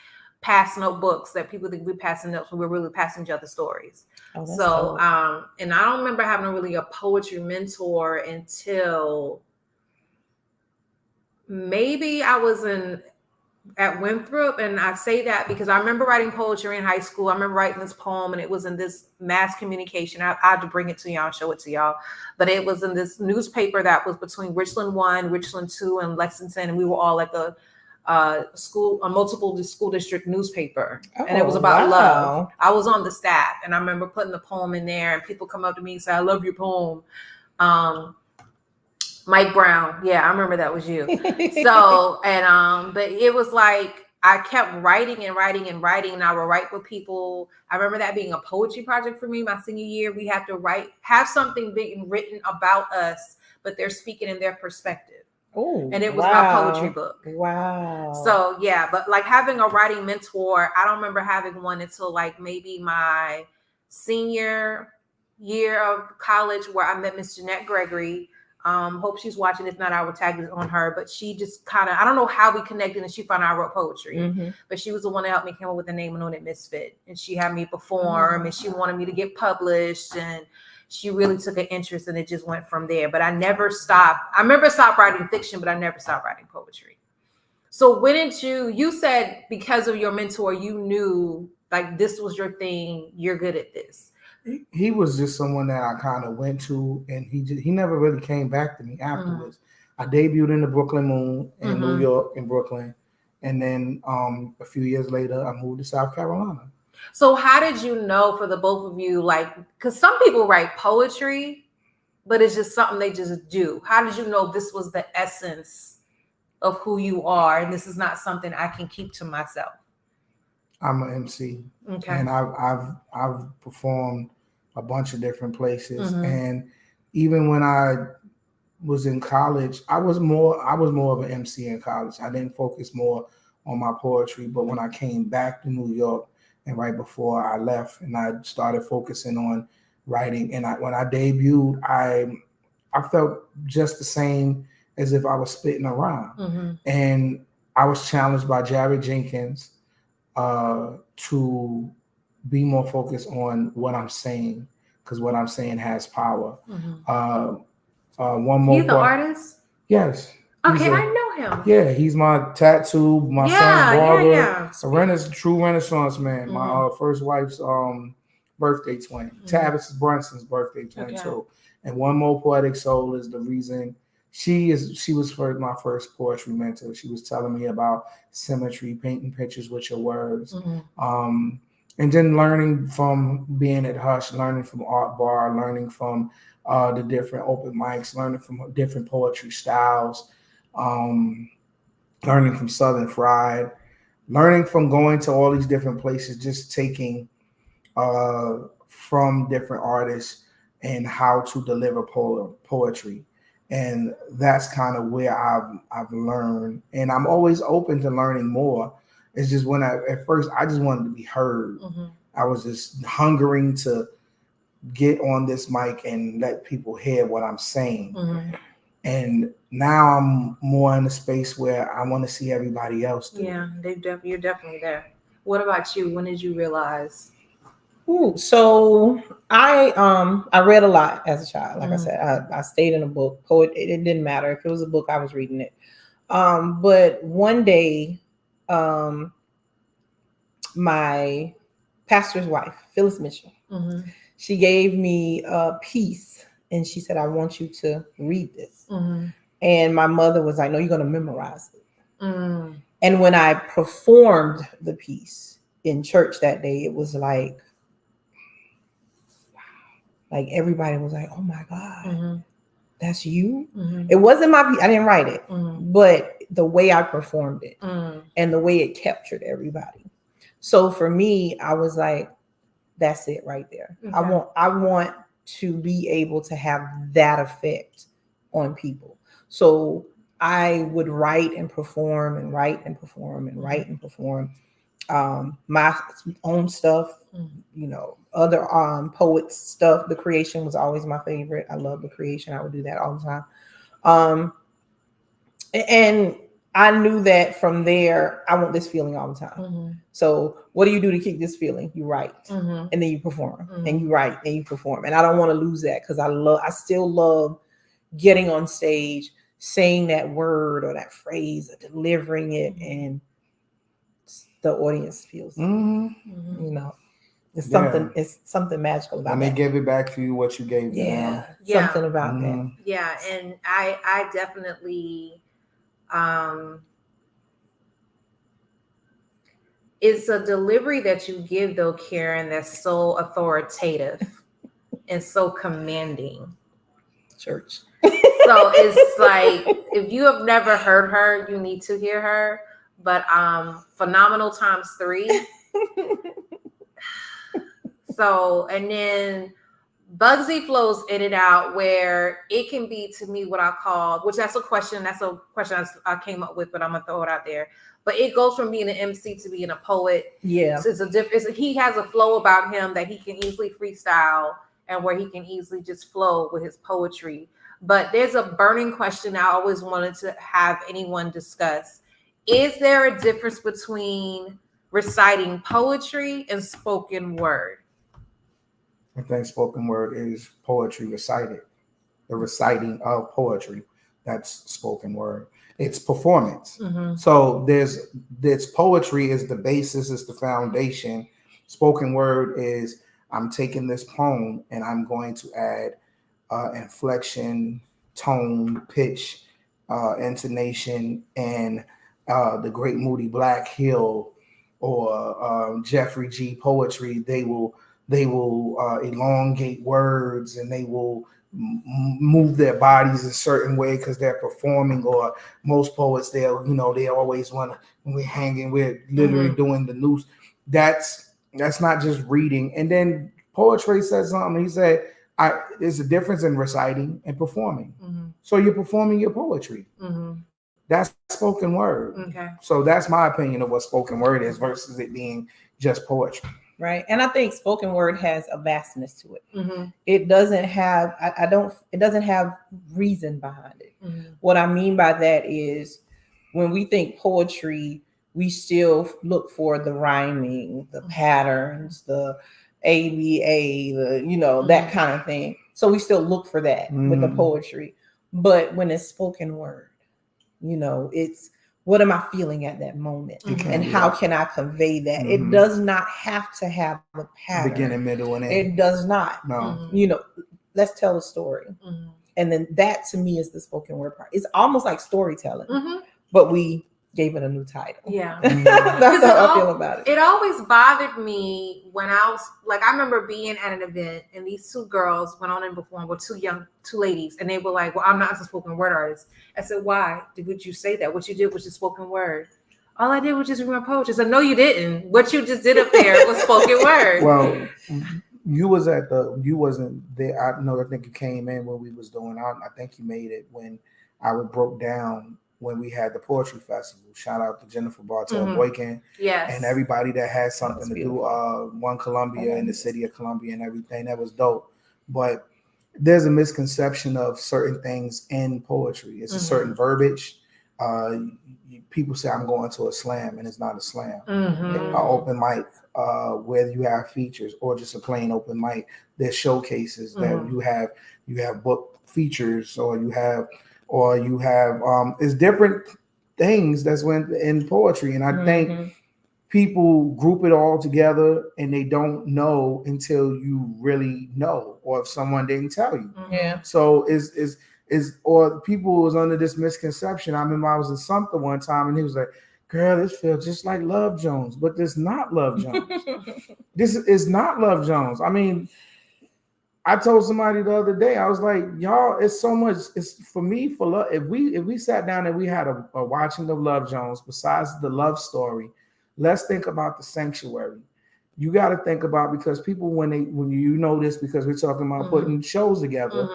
Speaker 1: pass notebooks that people think we're passing notes, but we're really passing each other stories. Oh, so cool. And I don't remember having really a poetry mentor until maybe I was at Winthrop, and I say that because I remember writing poetry in high school. I remember writing this poem, and it was in this mass communication. I had to bring it to y'all and show it to y'all, but it was in this newspaper that was between Richland 1, Richland 2, and Lexington, and we were all like a multiple school district newspaper, and it was about love. I was on the staff, and I remember putting the poem in there, and people come up to me and say, "I love your poem." Mike Brown. Yeah, I remember that was you. So, and but it was like I kept writing and writing and writing, and I would write with people. I remember that being a poetry project for me my senior year. We have to have something being written about us, but they're speaking in their perspective. Oh, and it was my poetry book. Wow. So yeah, but like having a writing mentor, I don't remember having one until like maybe my senior year of college, where I met Miss Jeanette Gregory. Hope she's watching. If not, I will tag it on her. But she just kind of, I don't know how we connected, and she found out I wrote poetry. But she was the one that helped me come up with the name and on it Misfit. And she had me perform, and she wanted me to get published, and she really took an interest, and it just went from there. But I never stopped. I remember stopped writing fiction, but I never stopped writing poetry. So when did you said because of your mentor, you knew like this was your thing, you're good at this.
Speaker 3: He was just someone that I kind of went to, and he never really came back to me afterwards. I debuted in the Brooklyn Moon in New York, in Brooklyn, and then a few years later, I moved to South Carolina.
Speaker 1: So how did you know, for the both of you, like, because some people write poetry, but it's just something they just do. How did you know this was the essence of who you are, and this is not something I can keep to myself?
Speaker 3: I'm an MC, and I've performed a bunch of different places, and even when I was in college, I was more of an MC in college. I didn't focus more on my poetry, but when I came back to New York, and right before I left, and I started focusing on writing, and when I debuted, I felt just the same as if I was spitting a rhyme, and I was challenged by Jared Jenkins to be more focused on what I'm saying, because what I'm saying has power. One more.
Speaker 1: He's the artist?
Speaker 3: Yes.
Speaker 1: Okay, I know him.
Speaker 3: Yeah, he's my tattoo, my son's barber. A true Renaissance man. My first wife's birthday twin. Tavis Brunson's birthday twin too. And One More Poetic Soul is the reason she was my first poetry mentor. She was telling me about symmetry, painting pictures with your words. And then learning from being at Hush, learning from Art Bar, learning from the different open mics, learning from different poetry styles, learning from Southern Fried, learning from going to all these different places, just taking from different artists and how to deliver poetry. And that's kind of where I've learned, and I'm always open to learning more. It's just when at first I just wanted to be heard. I was just hungering to get on this mic and let people hear what I'm saying. And now I'm more in a space where I want to see everybody else do.
Speaker 1: Yeah, you're definitely there. What about you? When did you realize?
Speaker 2: So I read a lot as a child. Like I said, I stayed in a book. It didn't matter if it was a book, I was reading it. But one day, my pastor's wife, Phyllis Mitchell,
Speaker 1: Mm-hmm.
Speaker 2: she gave me a piece and she said, I want you to read this.
Speaker 1: Mm-hmm.
Speaker 2: And my mother was like, no, you're going to memorize it.
Speaker 1: Mm-hmm.
Speaker 2: And when I performed the piece in church that day, it was like everybody was like, oh my God,
Speaker 1: Mm-hmm.
Speaker 2: that's you?
Speaker 1: Mm-hmm.
Speaker 2: It wasn't my piece. I didn't write it,
Speaker 1: Mm-hmm.
Speaker 2: but the way I performed it
Speaker 1: Mm-hmm.
Speaker 2: and the way it captured everybody. So for me, I was like, that's it right there.
Speaker 1: Okay.
Speaker 2: I want to be able to have that effect on people. So I would write and perform and write and perform and write and perform my own stuff, you know, other poets stuff. The creation was always my favorite. I love the creation. I would do that all the time. And I knew that from there, I want this feeling all the time.
Speaker 1: Mm-hmm.
Speaker 2: So what do you do to keep this feeling? You write,
Speaker 1: Mm-hmm.
Speaker 2: and then you perform,
Speaker 1: Mm-hmm.
Speaker 2: and you write, and you perform. And I don't want to lose that because I still love getting on stage, saying that word or that phrase, or delivering it, and the audience feels it.
Speaker 3: Mm-hmm.
Speaker 2: You know, it's something. It's something magical about
Speaker 3: when
Speaker 2: that.
Speaker 3: they give it back to you, what you gave them.
Speaker 1: Yeah.
Speaker 2: Something about
Speaker 3: Mm-hmm.
Speaker 2: that.
Speaker 1: Yeah, and I definitely it's a delivery that you give though, Karen, that's so authoritative and so commanding.
Speaker 2: Church.
Speaker 1: So it's like, if you have never heard her, you need to hear her. But phenomenal times 3. So, and then Bugsy flows in and out where it can be, to me, what I call, which that's a question I came up with, but I'm gonna throw it out there. But it goes from being an MC to being a poet.
Speaker 2: Yeah.
Speaker 1: So he has a flow about him that he can easily freestyle and where he can easily just flow with his poetry. But there's a burning question I always wanted to have anyone discuss. Is there a difference between reciting poetry and spoken word?
Speaker 3: I think spoken word is poetry recited. The reciting of poetry, that's spoken word. It's performance.
Speaker 1: Mm-hmm.
Speaker 3: So this poetry is the basis, is the foundation. Spoken word is, I'm taking this poem and I'm going to add inflection, tone, pitch, intonation, and the great Moody Black Hill or Jeffrey G. poetry. They will elongate words, and they will move their bodies a certain way because they're performing. Or most poets, they always want to, when we're hanging, we're literally doing the noose. That's not just reading. And then poetry said something. He said, there's a difference in reciting and performing.
Speaker 1: Mm-hmm.
Speaker 3: So you're performing your poetry.
Speaker 1: Mm-hmm.
Speaker 3: That's spoken word.
Speaker 1: Okay.
Speaker 3: So that's my opinion of what spoken word is versus it being just poetry.
Speaker 2: Right. And I think spoken word has a vastness to it.
Speaker 1: Mm-hmm.
Speaker 2: It doesn't have, it doesn't have reason behind it.
Speaker 1: Mm-hmm.
Speaker 2: What I mean by that is when we think poetry, we still look for the rhyming, the patterns, the ABA, that kind of thing. So we still look for that with the poetry. But when it's spoken word, it's, what am I feeling at that moment? And how can I convey that? It does not have to have a pattern.
Speaker 3: Beginning, middle, and end.
Speaker 2: It does not.
Speaker 3: No.
Speaker 2: Let's tell a story. And then that to me is the spoken word part. It's almost like storytelling, but we gave it a new title.
Speaker 1: Yeah.
Speaker 2: That's how I feel about it.
Speaker 1: It always bothered me when I remember being at an event and these 2 girls went on and performed with 2 ladies, and they were like, well, I'm not a spoken word artist. I said, why would you say that? What you did was just spoken word. All I did was just read my poetry. I said, no, you didn't. What you just did up there was spoken word.
Speaker 3: Well, you wasn't there. I think you came in when we was doing I think you made it when I broke down when we had the poetry festival. Shout out to Jennifer Bartel Boykin.
Speaker 1: Yes.
Speaker 3: And everybody that had something to do, One Columbia in the city of Columbia and everything. That was dope. But there's a misconception of certain things in poetry. It's a certain verbiage. People say I'm going to a slam, and it's not a slam. An open mic, where you have features, or just a plain open mic. There's showcases that you have book features, or you have it's different things that's in poetry. And I think people group it all together and they don't know until you really know, or if someone didn't tell you.
Speaker 2: Yeah.
Speaker 3: So is or people was under this misconception. I remember I was in Sumter one time and he was like, girl, this feels just like Love Jones, but this not Love Jones. This is not Love Jones. I mean, I told somebody the other day, I was like, y'all, it's so much. It's for me, for love. If we sat down and we had a watching of Love Jones, besides the love story, let's think about the sanctuary. You got to think about, because people, when you know this, because we're talking about putting shows together,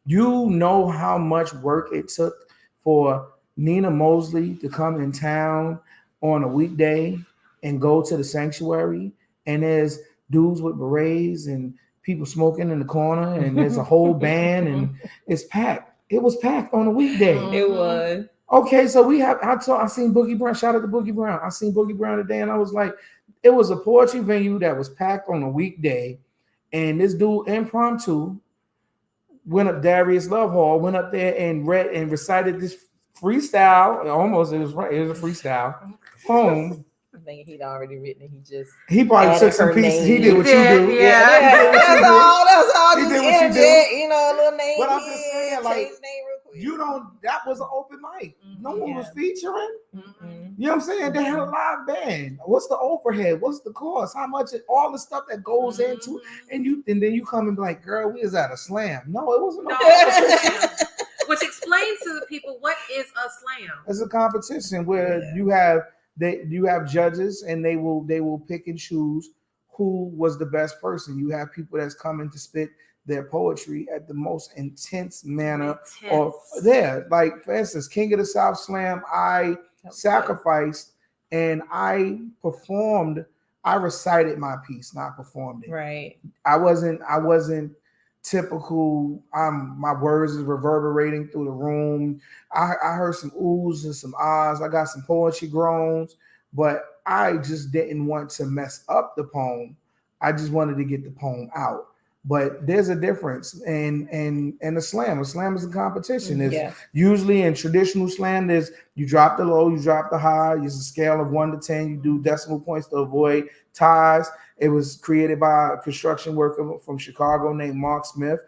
Speaker 3: you know how much work it took for Nina Mosley to come in town on a weekday and go to the sanctuary, and there's dudes with berets and people smoking in the corner, and there's a whole band, and it's packed. It was packed on a weekday.
Speaker 2: It was.
Speaker 3: Okay, so I seen Boogie Brown. Shout out to Boogie Brown. I seen Boogie Brown today, and I was like, it was a poetry venue that was packed on a weekday, and this dude impromptu went up, Darius Love Hall, went up there and read and recited this freestyle. It was a freestyle poem.
Speaker 2: I think he'd already written it.
Speaker 3: He probably took some pieces. He did what you do.
Speaker 2: Yeah. That's all.
Speaker 3: He did what you do.
Speaker 2: You know, a little name.
Speaker 3: But I'm just saying, like,
Speaker 2: name real quick.
Speaker 3: you don't. That was an open mic. No one was featuring. You know what I'm saying? They had a live band. What's the overhead? What's the cost? How much? All the stuff that goes into, and then you come and be like, girl, we was at a slam. No, it wasn't.
Speaker 1: Which explains to the people, what is a slam?
Speaker 3: It's a competition where you have judges, and they will pick and choose who was the best person. You have people that's coming to spit their poetry at the most intense manner. Or there, like for instance, King of the South Slam, I sacrificed and I performed. I recited my piece, not performed it.
Speaker 2: Right.
Speaker 3: I wasn't typical. My words is reverberating through the room. I heard some oohs and some ahs. I got some poetry groans, but I just didn't want to mess up the poem. I just wanted to get the poem out. But there's a difference in a slam. A slam is a competition. It's usually in traditional slam, you drop the low, you drop the high. It's a scale of 1 to 10. You do decimal points to avoid ties. It was created by a construction worker from Chicago named Mark Smith.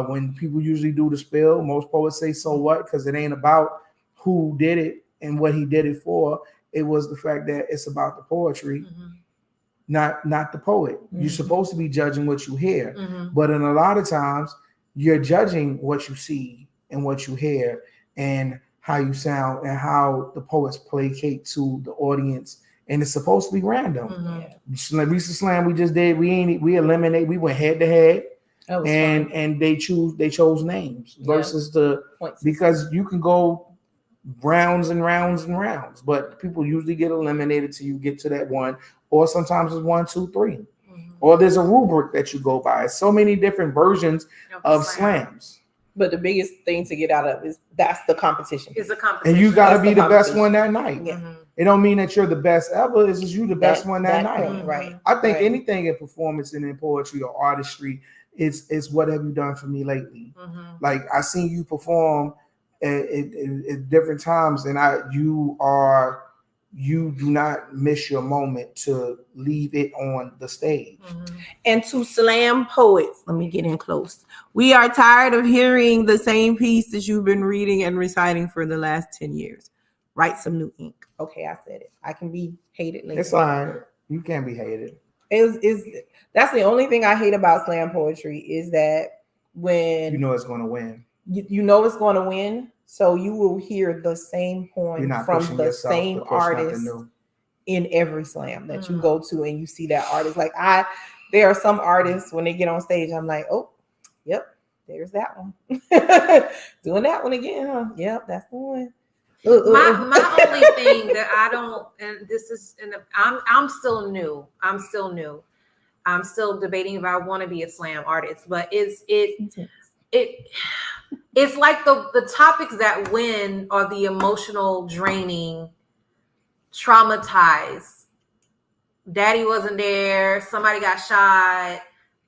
Speaker 3: When people usually do the spill, most poets say, so what? Because it ain't about who did it and what he did it for. It was the fact that it's about the poetry, not the poet. You're supposed to be judging what you hear. But in a lot of times, you're judging what you see and what you hear and how you sound and how the poets placate to the audience. And it's supposed to be random. Recent slam we just did, we went head to head, and they chose names versus because you can go rounds and rounds and rounds, but people usually get eliminated till you get to that one, or sometimes it's 1, 2, 3, or there's a rubric that you go by. So many different versions of slams.
Speaker 2: But the biggest thing to get out of is that's the competition.
Speaker 1: It's a competition.
Speaker 3: And you got to be the best one that night.
Speaker 2: Yeah.
Speaker 3: It don't mean that you're the best ever. It's just you the best one that night.
Speaker 2: Point, right.
Speaker 3: I think anything in performance and in poetry or artistry, it's what have you done for me lately? Like I seen you perform at different times, and you do not miss your moment to leave it on the stage.
Speaker 2: And to slam poets, let me get in close. We are tired of hearing the same piece that you've been reading and reciting for the last 10 years. Write some new ink. Okay, I said it. I can be hated later.
Speaker 3: It's fine. You can't be hated.
Speaker 2: That's the only thing I hate about slam poetry is that when
Speaker 3: you know it's going to win.
Speaker 2: You know it's going to win. So you will hear the same poem from the same artist in every slam that you go to, and you see that artist. Like there are some artists when they get on stage, I'm like, oh, yep, there's that one. Doing that one again, huh? Yep, that's the one.
Speaker 1: My only thing that I don't, and this is, and I'm still new. I'm still debating if I want to be a slam artist, but it's like the topics that win are the emotional, draining, traumatized. Daddy wasn't there. Somebody got shot.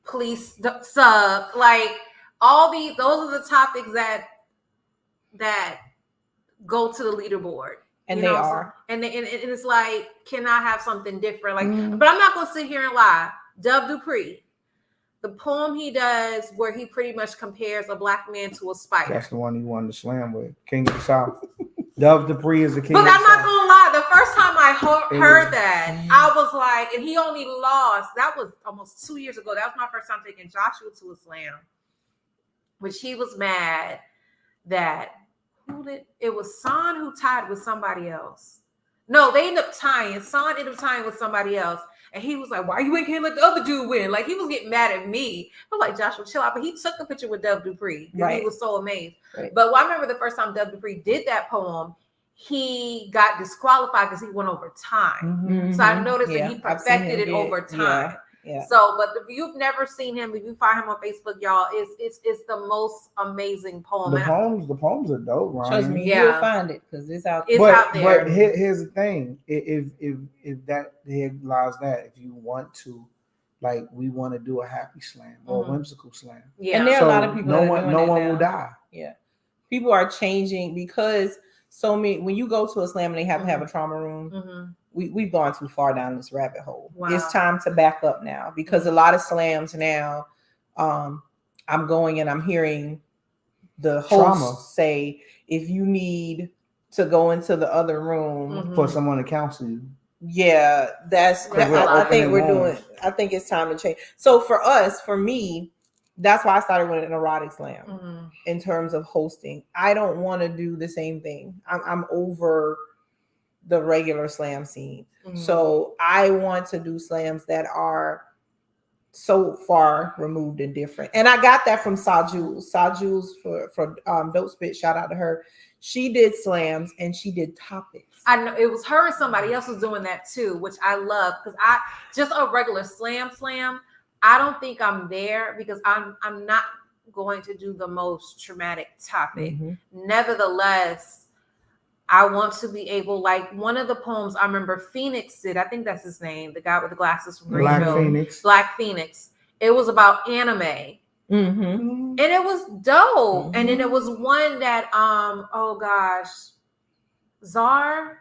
Speaker 1: Police suck. Like those are the topics that go to the leaderboard.
Speaker 2: And
Speaker 1: you
Speaker 2: they
Speaker 1: know,
Speaker 2: are.
Speaker 1: and it's like, can I have something different? Like,
Speaker 3: Mhm.
Speaker 1: but I'm not gonna sit here and lie. Dove Dupree, the poem he does where he pretty much compares a black man to a spider.
Speaker 3: That's the one he won the slam with. King of the South. Dove Dupree is the king.
Speaker 1: But
Speaker 3: of
Speaker 1: I'm
Speaker 3: the
Speaker 1: not
Speaker 3: South.
Speaker 1: gonna lie, the first time I heard
Speaker 3: was-
Speaker 1: that, I was like, and he only lost, that was almost 2 years ago. That was my first time taking Joshua to a slam, which he was mad that it was Son who tied with somebody else. No, they ended up tying. Son ended up tying with somebody else. And he was like, why you ain't can't let the other dude win? Like, he was getting mad at me. I was like, Joshua, chill out. But he took a picture with Dove Dupree.
Speaker 2: Right.
Speaker 1: He was so amazed.
Speaker 2: Right.
Speaker 1: But I remember the first time Dove Dupree did that poem, he got disqualified because he went over time. So I noticed that he perfected it over time.
Speaker 2: Yeah.
Speaker 1: So, but if you've never seen him, if you find him on Facebook, y'all, it's the most amazing poem.
Speaker 3: The poems are dope, Ryan.
Speaker 2: Trust me, you'll find it because it's out there.
Speaker 1: It's out there.
Speaker 3: But here's the thing: if that here lies that if you want to, like, we want to do a happy slam or a whimsical slam,
Speaker 2: and there are a lot of people.
Speaker 3: No one will die.
Speaker 2: Yeah, people are changing because so many. When you go to a slam and they have to have a trauma room. We've gone too far down this rabbit hole. Wow. It's time to back up now because a lot of slams now, I'm going and I'm hearing the host say, if you need to go into the other room
Speaker 3: for someone to counsel you.
Speaker 2: Yeah, I think we're doing. I think it's time to change. So for me, that's why I started with an erotic slam in terms of hosting. I don't want to do the same thing. I'm over the regular slam scene. So I want to do slams that are so far removed and different. And I got that from Saw Jules. Saw Jules for Dope Spit, shout out to her. She did slams and she did topics.
Speaker 1: I know it was her and somebody else was doing that too, which I love because I just a regular slam. I don't think I'm there because I'm not going to do the most traumatic topic. Nevertheless, I want to be able, like one of the poems I remember Phoenix did, I think that's his name, the guy with the glasses from Greenville. Black Phoenix. It was about anime. And it was dope. And then it was one that, oh gosh, Czar,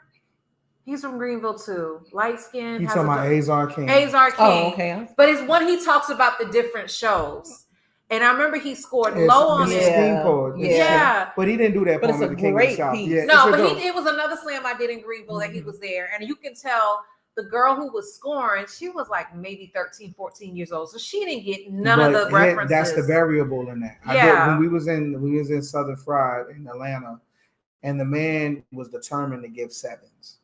Speaker 1: he's from Greenville too. Light skin.
Speaker 3: You talking about Azar King.
Speaker 1: Azar King.
Speaker 2: Oh, okay.
Speaker 1: But it's one he talks about the different shows. And I remember he scored low on it.
Speaker 3: Yeah. But he didn't do that poem at the King of the South.
Speaker 1: Yeah, no, but it was another slam I did in Greenville that he was there. And you can tell the girl who was scoring, she was like maybe 13, 14 years old. So she didn't get none of the references.
Speaker 3: That's the variable in that.
Speaker 1: Yeah.
Speaker 3: When we was in Southern Fried in Atlanta, and the man was determined to give sevens.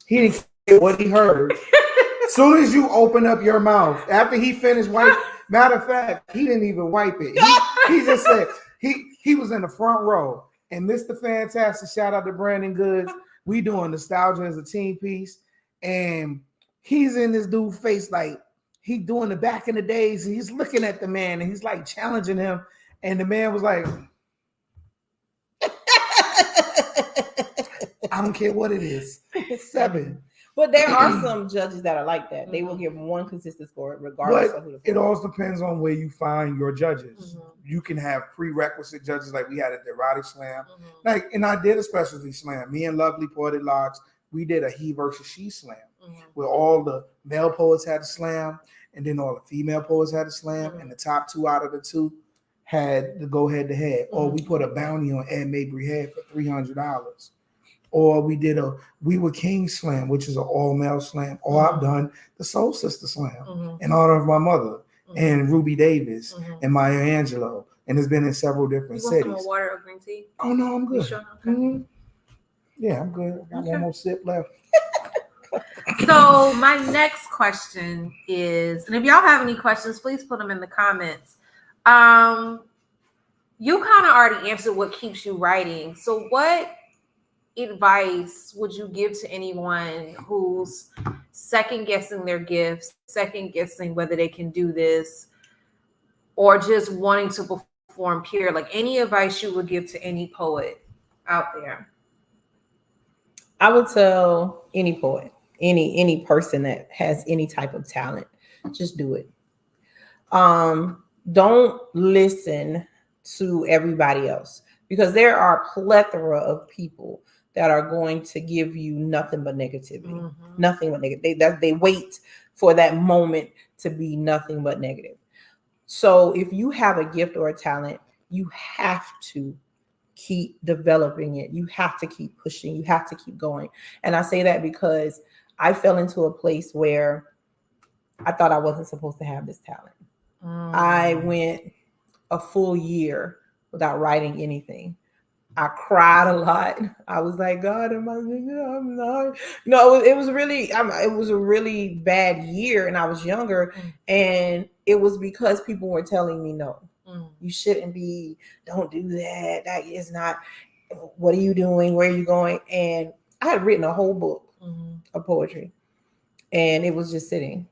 Speaker 3: He didn't care what he heard. As soon as you open up your mouth, after he finished wiping, matter of fact, he didn't even wipe it. He just said he was in the front row. And Mr. Fantastic, shout out to Brandon Goods. We doing Nostalgia as a team piece. And he's in this dude's face like he doing the back in the days. And he's looking at the man and he's like challenging him. And the man was like, I don't care what it is. It's 7.
Speaker 2: But there are some judges that are like that. They will give one consistent score regardless of who the
Speaker 3: it all depends on where you find your judges. You can have prerequisite judges like we had at the erotic slam. Like, and I did a specialty slam. Me and Lovely Poetic Locks, we did a he versus she slam where all the male poets had to slam and then all the female poets had to slam and the top 2 out of the 2 had to go head to head. Or we put a bounty on Ed Mabry head for $300. Or we were King Slam, which is an all-male slam. Or I've done the Soul Sister Slam in honor of my mother and Ruby Davis and Maya Angelou. And it's been in several different cities.
Speaker 1: You want some more water or green tea?
Speaker 3: Oh, no, I'm good.
Speaker 1: You sure? Okay.
Speaker 3: Yeah, I'm good. I got one more sip left.
Speaker 1: So my next question is, and if y'all have any questions, please put them in the comments. You kind of already answered what keeps you writing. So what advice would you give to anyone who's second guessing their gifts, second guessing whether they can do this, or just wanting to perform pure? Like any advice you would give to any poet out there?
Speaker 2: I would tell any poet, any person that has any type of talent, just do it. Don't listen to everybody else because there are a plethora of people that are going to give you nothing but negativity.
Speaker 1: Mm-hmm.
Speaker 2: Nothing but negative. They wait for that moment to be nothing but negative. So if you have a gift or a talent, you have to keep developing it. You have to keep pushing. You have to keep going. And I say that because I fell into a place where I thought I wasn't supposed to have this talent. I went a full year without writing anything. I cried a lot. I was like, God, I'm not. No, it was really, it was a really bad year, and I was younger, and it was because people were telling me, no, you shouldn't be. Don't do that. That is not. What are you doing? Where are you going? And I had written a whole book of poetry, and it was just sitting.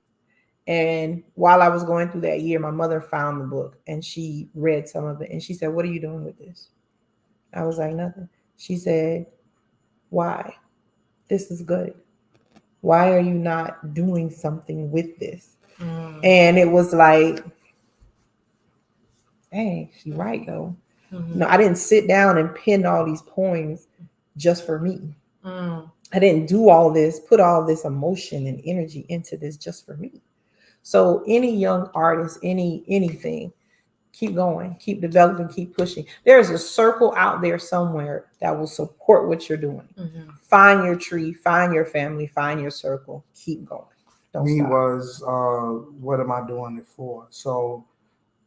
Speaker 2: And while I was going through that year, my mother found the book, and she read some of it, and she said, "What are you doing with this?" I was like, nothing. She said, why? This is good. Why are you not doing something with this? And it was like, hey, she's right though. No, I didn't sit down and pen all these poems just for me. I didn't do all this, put all this emotion and energy into this just for me. So any young artist, anything, keep going, keep developing, keep pushing. There's a circle out there somewhere that will support what you're doing. Find your tree, find your family, find your circle. Keep going. Don't
Speaker 3: Me
Speaker 2: stop.
Speaker 3: was, what am I doing it for? So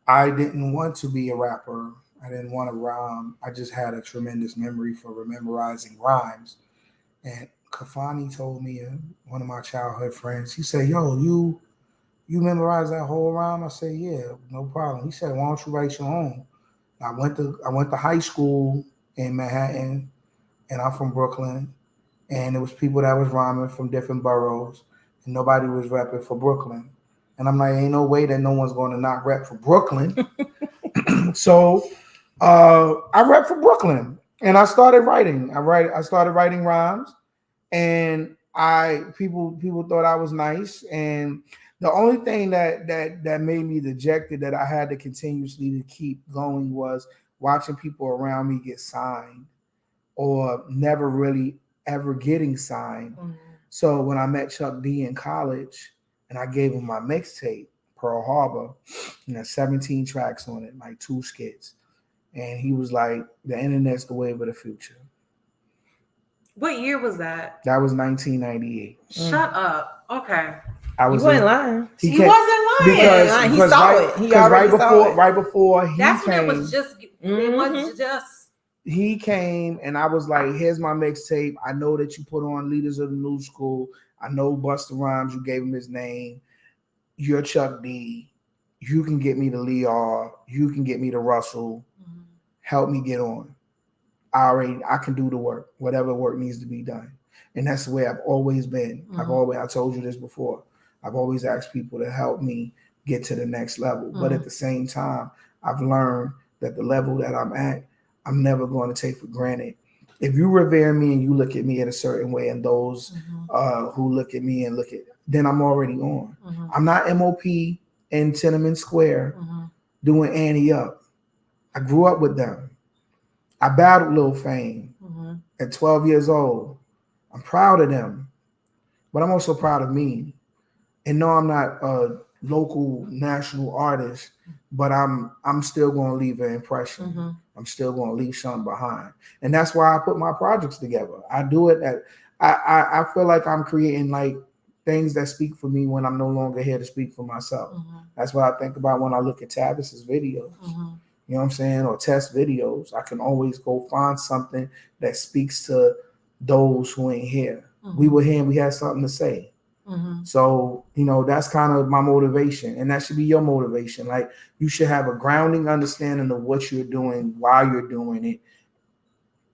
Speaker 3: I didn't want to be a rapper. I didn't want to rhyme. I just had a tremendous memory for memorizing rhymes. And Kafani told me, one of my childhood friends, he said, yo, you memorize that whole rhyme? I said, yeah, no problem. He said, why don't you write your own? I went to high school in Manhattan, and I'm from Brooklyn, and it was people that was rhyming from different boroughs, and nobody was repping for Brooklyn. And I'm like, ain't no way that no one's going to not rep for Brooklyn. So I rep for Brooklyn, and I started writing. I started writing rhymes, and people thought I was nice. And the only thing that made me dejected, that I had to continuously to keep going, was watching people around me get signed or never really ever getting signed. So when I met Chuck D in college and I gave him my mixtape, Pearl Harbor, 17 tracks on it, like 2 skits. And he was like, the internet's the wave of the future.
Speaker 1: What year was that?
Speaker 3: That was 1998.
Speaker 1: Shut up. Okay.
Speaker 2: He wasn't lying.
Speaker 1: He wasn't lying.
Speaker 2: Because he saw it. He already saw it.
Speaker 3: Right before he
Speaker 1: That's
Speaker 3: came.
Speaker 1: when it was just. It was just.
Speaker 3: He came, and I was like, here's my mixtape. I know that you put on Leaders of the New School. I know Busta Rhymes. You gave him his name. You're Chuck D. You can get me to Lee R. You can get me to Russell. Help me get on. I can do the work, whatever work needs to be done. And that's the way I've always been. I told you this before. I've always asked people to help me get to the next level. But at the same time, I've learned that the level that I'm at, I'm never going to take for granted. If you revere me and you look at me in a certain way, and those who look at me and then I'm already on. I'm not MOP in Tenement Square doing Annie Up. I grew up with them. I battled Lil Fame at 12 years old. I'm proud of them, but I'm also proud of me. And no, I'm not a local national artist, but I'm still going to leave an impression. I'm still going to leave something behind. And that's why I put my projects together. I do it I feel like I'm creating like things that speak for me when I'm no longer here to speak for myself. That's what I think about when I look at Tavis's videos. You know what I'm saying? Or test videos. I can always go find something that speaks to those who ain't here. We were here and we had something to say. So, that's kind of my motivation. And that should be your motivation. Like, you should have a grounding understanding of what you're doing, why you're doing it,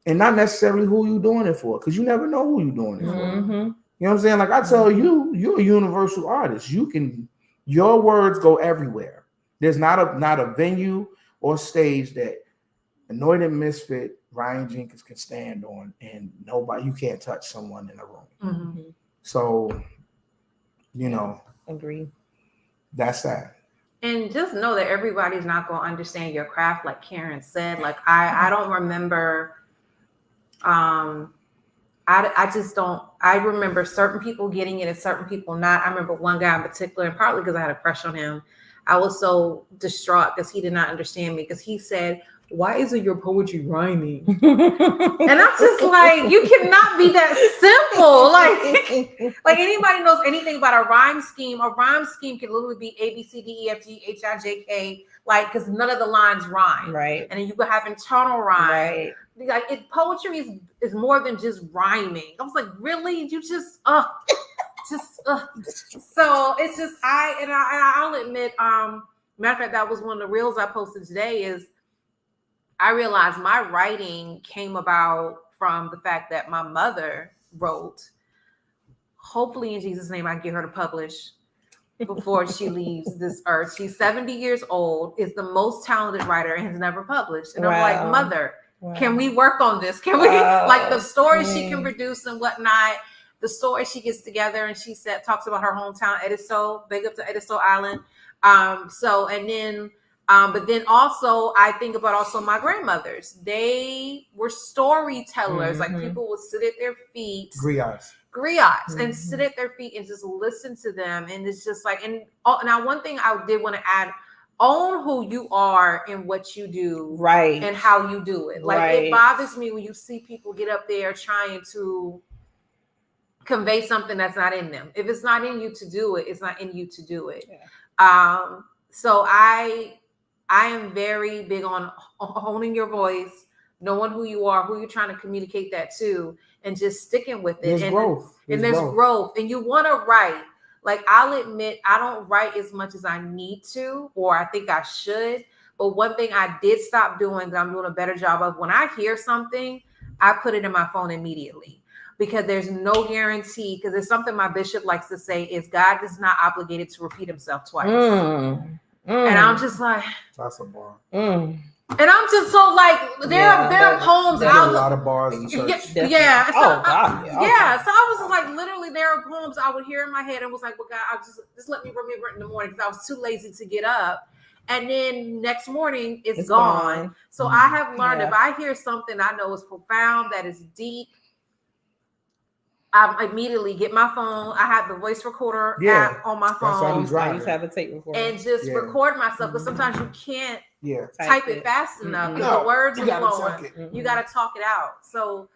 Speaker 3: and not necessarily who you're doing it for, because you never know who you're doing it for. You know what I'm saying? Like I tell you, you're a universal artist. Your words go everywhere. There's not a venue or stage that Anointed Misfit Ryan Jenkins can stand on, and you can't touch someone in a room. So,
Speaker 2: agree.
Speaker 3: That's that.
Speaker 1: And just know that everybody's not going to understand your craft, like Karen said. Like I don't remember I just don't. I remember certain people getting it and certain people not. I remember one guy in particular, and partly because I had a crush on him, I was so distraught because he did not understand me, because he said, "Why isn't your poetry rhyming?" And I'm just like, you cannot be that simple. Like anybody knows anything about a rhyme scheme can literally be A, B, C, D, E, F, G, H, I, J, K, like, because none of the lines rhyme.
Speaker 2: Right.
Speaker 1: And then you could have internal rhyme.
Speaker 2: Right.
Speaker 1: Like poetry is more than just rhyming. I was like, really? You just So it's just I'll admit, matter of fact, that was one of the reels I posted today. Is I realized my writing came about from the fact that my mother wrote. Hopefully, in Jesus' name, I get her to publish before she leaves this earth. She's 70 years old, is the most talented writer, and has never published. And I'm like, Mother, can we work on this? Can we, like, the stories she can produce and whatnot, the story she gets together, and she talks about her hometown, Ediso, big up to Ediso Island. But then also I think about also my grandmothers. They were storytellers. Like, people would sit at their feet. Griots and sit at their feet and just listen to them. And it's just like, now one thing I did want to add, own who you are and what you do, right, and how you do it. Like, it bothers me when you see people get up there trying to convey something that's not in them. If it's not in you to do it, it's not in you to do it. So I am very big on owning your voice, knowing who you are, who you're trying to communicate that to, and just sticking with it. There's growth. And you want to write. Like, I'll admit, I don't write as much as I need to, or I think I should. But one thing I did stop doing, that I'm doing a better job of, when I hear something, I put it in my phone immediately, because there's no guarantee. Because there's something my bishop likes to say is, God is not obligated to repeat himself twice. And I'm just like, that's a bar. And I'm just so like, there are poems. There's a lot of bars in church. Yeah. So, so I was just like, literally, there are poems I would hear in my head and was like, well, God, I just let me remember it in the morning, because I was too lazy to get up. And then next morning, it's gone. So I have learned, if I hear something I know is profound, that is deep, I immediately get my phone. I have the voice recorder app on my phone.
Speaker 2: I used to have a tape recorder.
Speaker 1: And just record myself, because sometimes you can't type it fast enough. The words are flowing. You got to talk it out. So,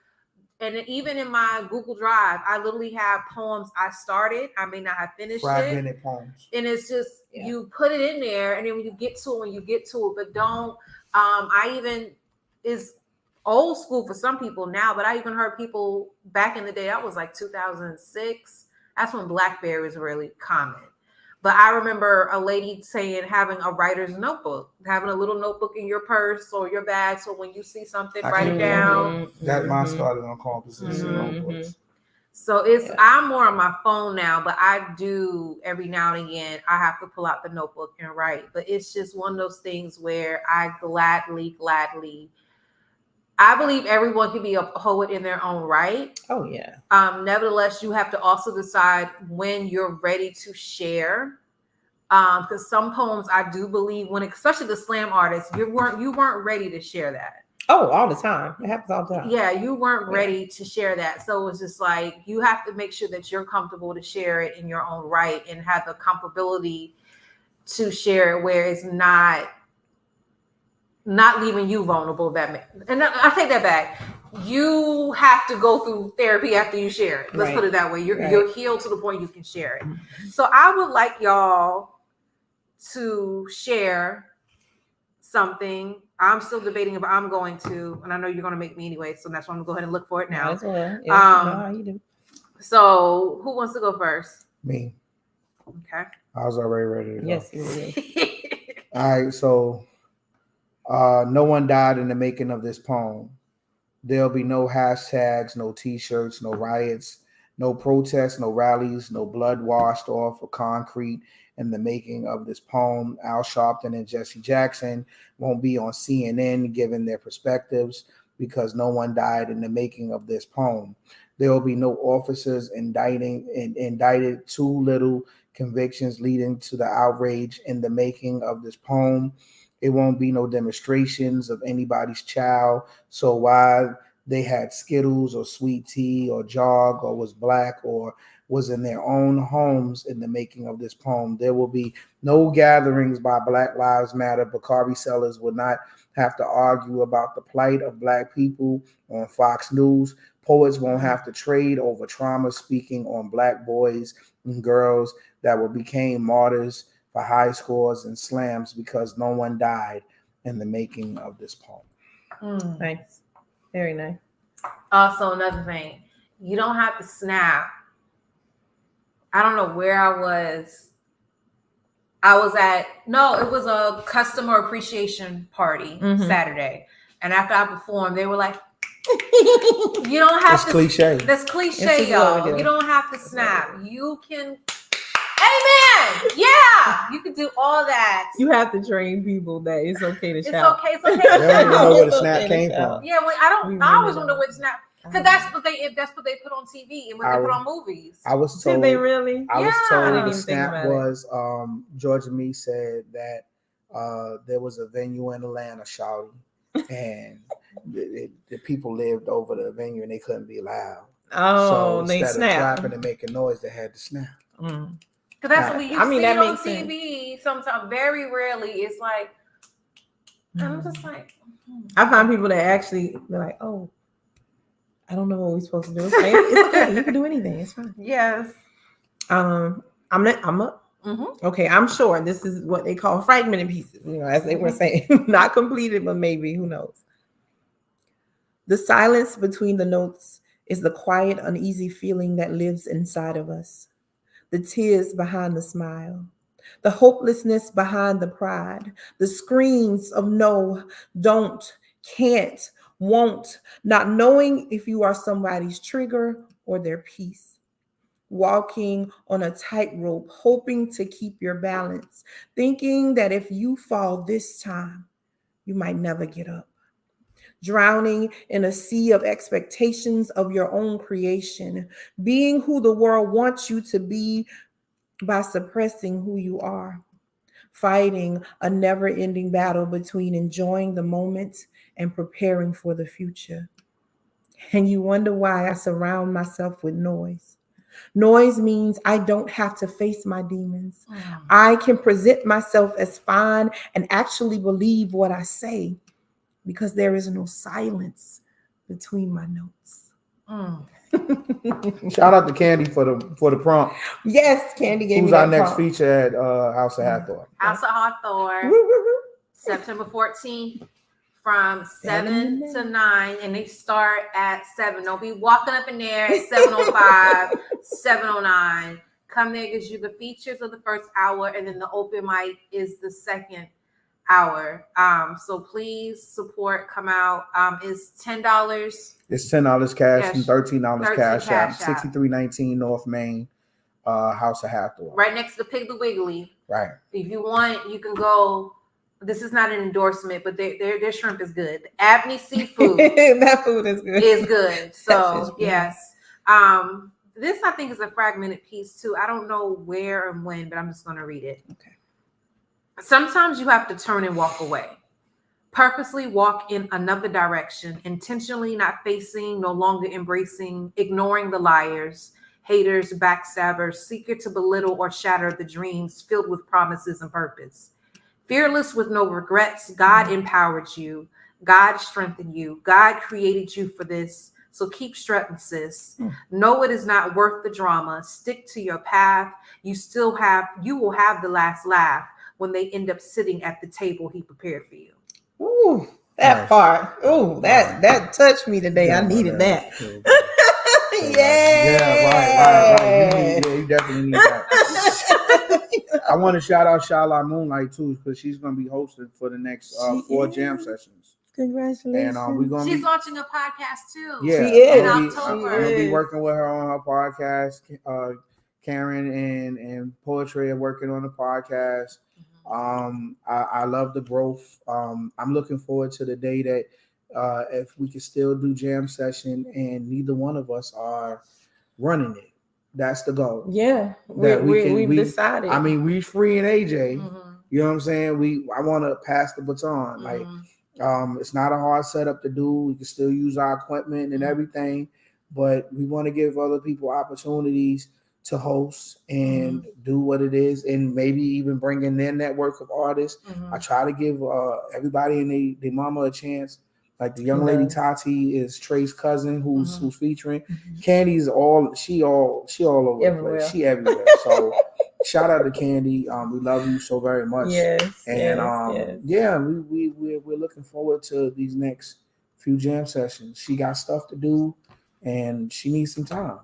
Speaker 1: and even in my Google Drive, I literally have poems I started. I may not have finished it.
Speaker 3: 5-minute poems.
Speaker 1: And it's just, you put it in there, and then when you get to it, but don't, is old school for some people now, but I even heard people back in the day, that was like 2006. That's when BlackBerry was really common. But I remember a lady saying, having a writer's notebook, having a little notebook in your purse or your bag, so when you see something, write it down.
Speaker 3: That mine started on composition notebooks.
Speaker 1: So I'm more on my phone now, but I do every now and again, I have to pull out the notebook and write. But it's just one of those things where I gladly, I believe everyone can be a poet in their own right. Oh, yeah. Nevertheless, you have to also decide when you're ready to share. Because some poems, I do believe, especially the slam artists, you weren't ready to share that.
Speaker 2: Oh, all the time. It happens all the time.
Speaker 1: Yeah, you weren't ready to share that. So it's just like, you have to make sure that you're comfortable to share it in your own right, and have the comfortability to share it where it's not leaving you vulnerable. And I take that back. You have to go through therapy after you share it. Let's put it that way. You're healed to the point you can share it. So I would like y'all to share something. I'm still debating if I'm going to, and I know you're going to make me anyway, so that's why I'm going to go ahead and look for it now. You do. So who wants to go first?
Speaker 3: Me.
Speaker 1: Okay.
Speaker 3: I was already ready to go.
Speaker 2: Yes, you did.
Speaker 3: All right, so no one died in the making of this poem. There'll be no hashtags, no t-shirts, no riots, no protests, no rallies, no blood washed off of concrete in the making of this poem. Al Sharpton and Jesse Jackson won't be on CNN giving their perspectives, because no one died in the making of this poem. There will be no officers indicted, too little convictions leading to the outrage in the making of this poem. It won't be no demonstrations of anybody's child. So why they had Skittles or sweet tea or jog or was black or was in their own homes in the making of this poem. There will be no gatherings by Black Lives Matter. Bacardi sellers will not have to argue about the plight of Black people on Fox News. Poets won't have to trade over trauma speaking on Black boys and girls that became martyrs for high scores and slams because no one died in the making of this poem.
Speaker 2: Nice. Very nice.
Speaker 1: Also, another thing, you don't have to snap. I don't know where I was. It was a customer appreciation party Saturday. And after I performed, they were like, you don't have to.
Speaker 3: Cliche.
Speaker 1: That's cliche, y'all. You don't have to snap. You can. Amen. Yeah, you can do all that.
Speaker 2: You have to train people that it's okay to shout.
Speaker 1: It's okay. It's okay.
Speaker 3: They don't even know where the snap came from.
Speaker 1: Yeah, I always wonder where the snap. Because that's what they put on TV and what they put on movies.
Speaker 3: I was told.
Speaker 2: Did they really?
Speaker 3: I was told
Speaker 2: didn't
Speaker 3: the
Speaker 2: even think
Speaker 3: snap
Speaker 2: about
Speaker 3: was Georgia Me said that there was a venue in Atlanta, shouty, and the people lived over the venue and they couldn't be loud.
Speaker 2: Oh,
Speaker 3: so
Speaker 2: they
Speaker 3: instead
Speaker 2: snapped.
Speaker 3: of clapping and making noise, they had to snap.
Speaker 1: Because that's what we used to see
Speaker 2: that
Speaker 1: on
Speaker 2: makes
Speaker 1: TV. Sometimes, very rarely, it's like, and I'm just like,
Speaker 2: I find people that actually be like, oh, I don't know what we're supposed to do. Okay, it's okay. You can do anything. It's fine.
Speaker 1: yes.
Speaker 2: I'm up. Okay, I'm sure this is what they call fragmented pieces, as they were saying. Not completed, but maybe, who knows. The silence between the notes is the quiet, uneasy feeling that lives inside of us. The tears behind the smile. The hopelessness behind the pride. The screams of no, don't, can't, won't, not knowing if you are somebody's trigger or their peace. Walking on a tightrope, hoping to keep your balance, thinking that if you fall this time, you might never get up. Drowning in a sea of expectations of your own creation, being who the world wants you to be by suppressing who you are. Fighting a never-ending battle between enjoying the moment and preparing for the future. And you wonder why I surround myself with noise. Noise means I don't have to face my demons. I can present myself as fine and actually believe what I say because there is no silence between my notes.
Speaker 3: Shout out to Candy for the prompt.
Speaker 2: Yes, Candy gave
Speaker 3: Who's
Speaker 2: me
Speaker 3: our
Speaker 2: that
Speaker 3: next
Speaker 2: prompt.
Speaker 3: feature at House of Hathor?
Speaker 1: House of Hathor,
Speaker 2: Woo, woo, woo.
Speaker 1: September 14th from 7 to 9, and they start at 7. Don't be walking up in there at 7:05, 7:09. Come there because you the features of the first hour, and then the open mic is the second hour. So please support. Come out. It's $10.
Speaker 3: It's $10 cash
Speaker 1: Yes.
Speaker 3: and $13 cash app.
Speaker 1: Cash App.
Speaker 3: 6319 North Main, House of Hathor.
Speaker 1: Right next to Piggly Wiggly.
Speaker 3: Right.
Speaker 1: If you want, you can go. This is not an endorsement, but their shrimp is good. Abney Seafood
Speaker 2: That food is good.
Speaker 1: is good. So
Speaker 2: That fish
Speaker 1: yes. This I think is a fragmented piece too. I don't know where and when, but I'm just going to read it.
Speaker 2: Okay.
Speaker 1: Sometimes you have to turn and walk away. Purposely walk in another direction, intentionally not facing, no longer embracing, ignoring the liars, haters, backstabbers, seeker to belittle or shatter the dreams filled with promises and purpose. Fearless with no regrets, God empowered you. God strengthened you. God created you for this. So keep strutting, sis. No, it is not worth the drama. Stick to your path. You will have the last laugh when they end up sitting at the table he prepared for you.
Speaker 2: Ooh, that
Speaker 3: Nice.
Speaker 2: part. Ooh, that touched me today. I needed that.
Speaker 3: Yeah, right. You definitely need that. I want to shout out Shala Moonlight too, because she's going to be hosting for the next 4 jam sessions.
Speaker 2: Congratulations.
Speaker 3: And we're going to
Speaker 1: She's
Speaker 3: be
Speaker 1: launching a podcast too.
Speaker 3: Yeah,
Speaker 2: She is.
Speaker 1: In
Speaker 3: I'm
Speaker 1: October.
Speaker 3: gonna be working with her on her podcast. Karen and Poetry are working on the podcast. I love the growth. I'm looking forward to the day that if we can still do jam session and neither one of us are running it. That's the goal.
Speaker 2: Yeah,
Speaker 3: That
Speaker 2: we've decided.
Speaker 3: I mean, we free and AJ.
Speaker 1: Mhm.
Speaker 3: You know what I'm saying? I want to pass the baton. Like It's not a hard setup to do. We can still use our equipment and everything, but we want to give other people opportunities to host and do what it is, and maybe even bring in their network of artists. I try to give everybody and their mama a chance. Like the young lady Tati is Trey's cousin, who's featuring. Candy's she all over
Speaker 2: Everywhere.
Speaker 3: the place. She everywhere. So shout out to Candy. We love you so very much.
Speaker 2: Yes.
Speaker 3: And yeah, we're looking forward to these next few jam sessions. She got stuff to do, and she needs some time.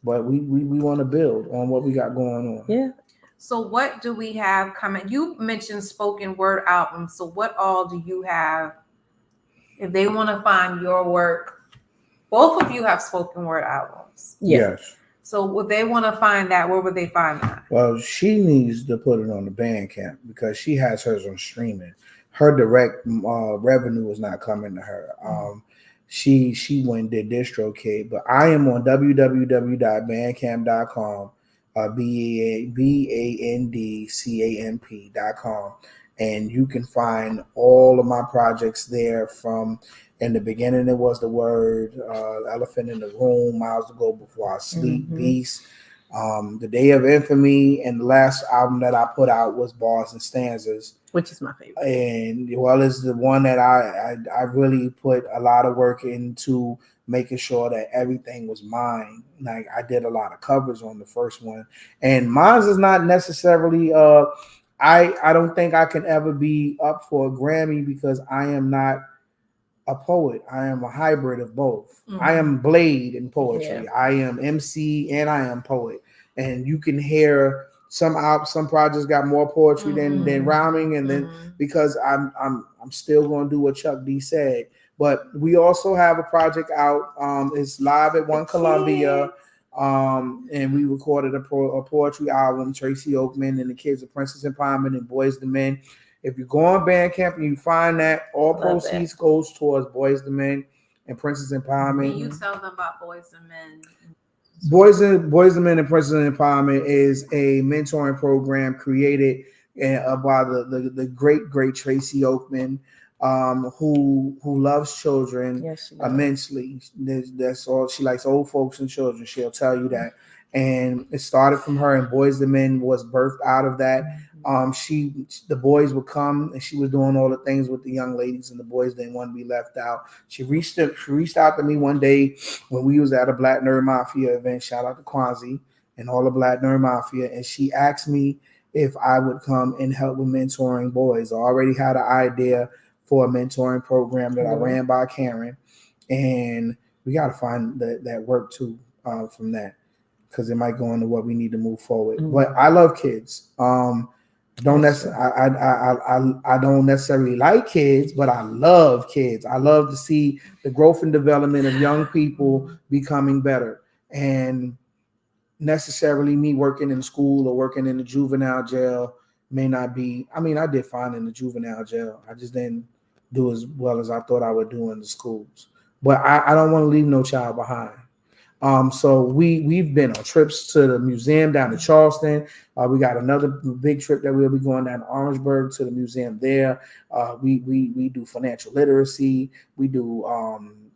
Speaker 3: But we want to build on what we got going on.
Speaker 2: Yeah.
Speaker 1: So what do we have coming? You mentioned spoken word albums. So what all do you have? If they want to find your work, both of you have spoken word albums.
Speaker 3: Yes.
Speaker 1: So would they want to find that? Where would they find that?
Speaker 3: Well, she needs to put it on the Bandcamp because she has hers on streaming. Her direct revenue is not coming to her. She went and did DistroKid, but I am on www.bandcamp.com, BANDCAMP.com, and you can find all of my projects there. From in the beginning, it was The Word, Elephant in the Room, Miles to Go Before I Sleep, Beast, The Day of Infamy, and the last album that I put out was Bars and Stanzas,
Speaker 2: which is my favorite.
Speaker 3: And well, it's the one that I really put a lot of work into making sure that everything was mine. Like I did a lot of covers on the first one, and mine is not necessarily. I don't think I can ever be up for a Grammy because I am not a poet. I am a hybrid of both. I am Blade in poetry.
Speaker 2: Yeah.
Speaker 3: I am MC and I am poet. And you can hear some projects got more poetry than rhyming, and then because I'm still going to do what Chuck D said. But we also have a project out. It's live at One Columbia. And we recorded a poetry album, Tracy Oakman and the Kids of Princess Empowerment and Boys to Men. If you go on Bandcamp and you find that, all proceeds goes towards Boys to Men and Princess Empowerment.
Speaker 1: Can you tell them about Boys to Men?
Speaker 3: Boys to Men and Princess Empowerment is a mentoring program created by the great Tracy Oakman, who loves children immensely. That's all. She likes old folks and children. She'll tell you that. And it started from her, and Boys to Men was birthed out of that. The boys would come, and she was doing all the things with the young ladies, and the boys didn't want to be left out. She reached out to me one day when we was at a Black Nerd Mafia event. Shout out to Kwanzi and all the Black Nerd Mafia, and she asked me if I would come and help with mentoring boys. I already had an idea for a mentoring program that I ran by Karen, and we got to find that work too from that, because it might go into what we need to move forward. But I love kids. I don't necessarily like kids, but I love kids. I love to see the growth and development of young people becoming better. And necessarily me working in school or working in the juvenile jail may not be. I mean, I did fine in the juvenile jail. I just didn't do as well as I thought I would do in the schools. But I don't want to leave no child behind. So we've been on trips to the museum down in Charleston. We got another big trip that we'll be going down to Orangeburg to the museum there. We do financial literacy. We do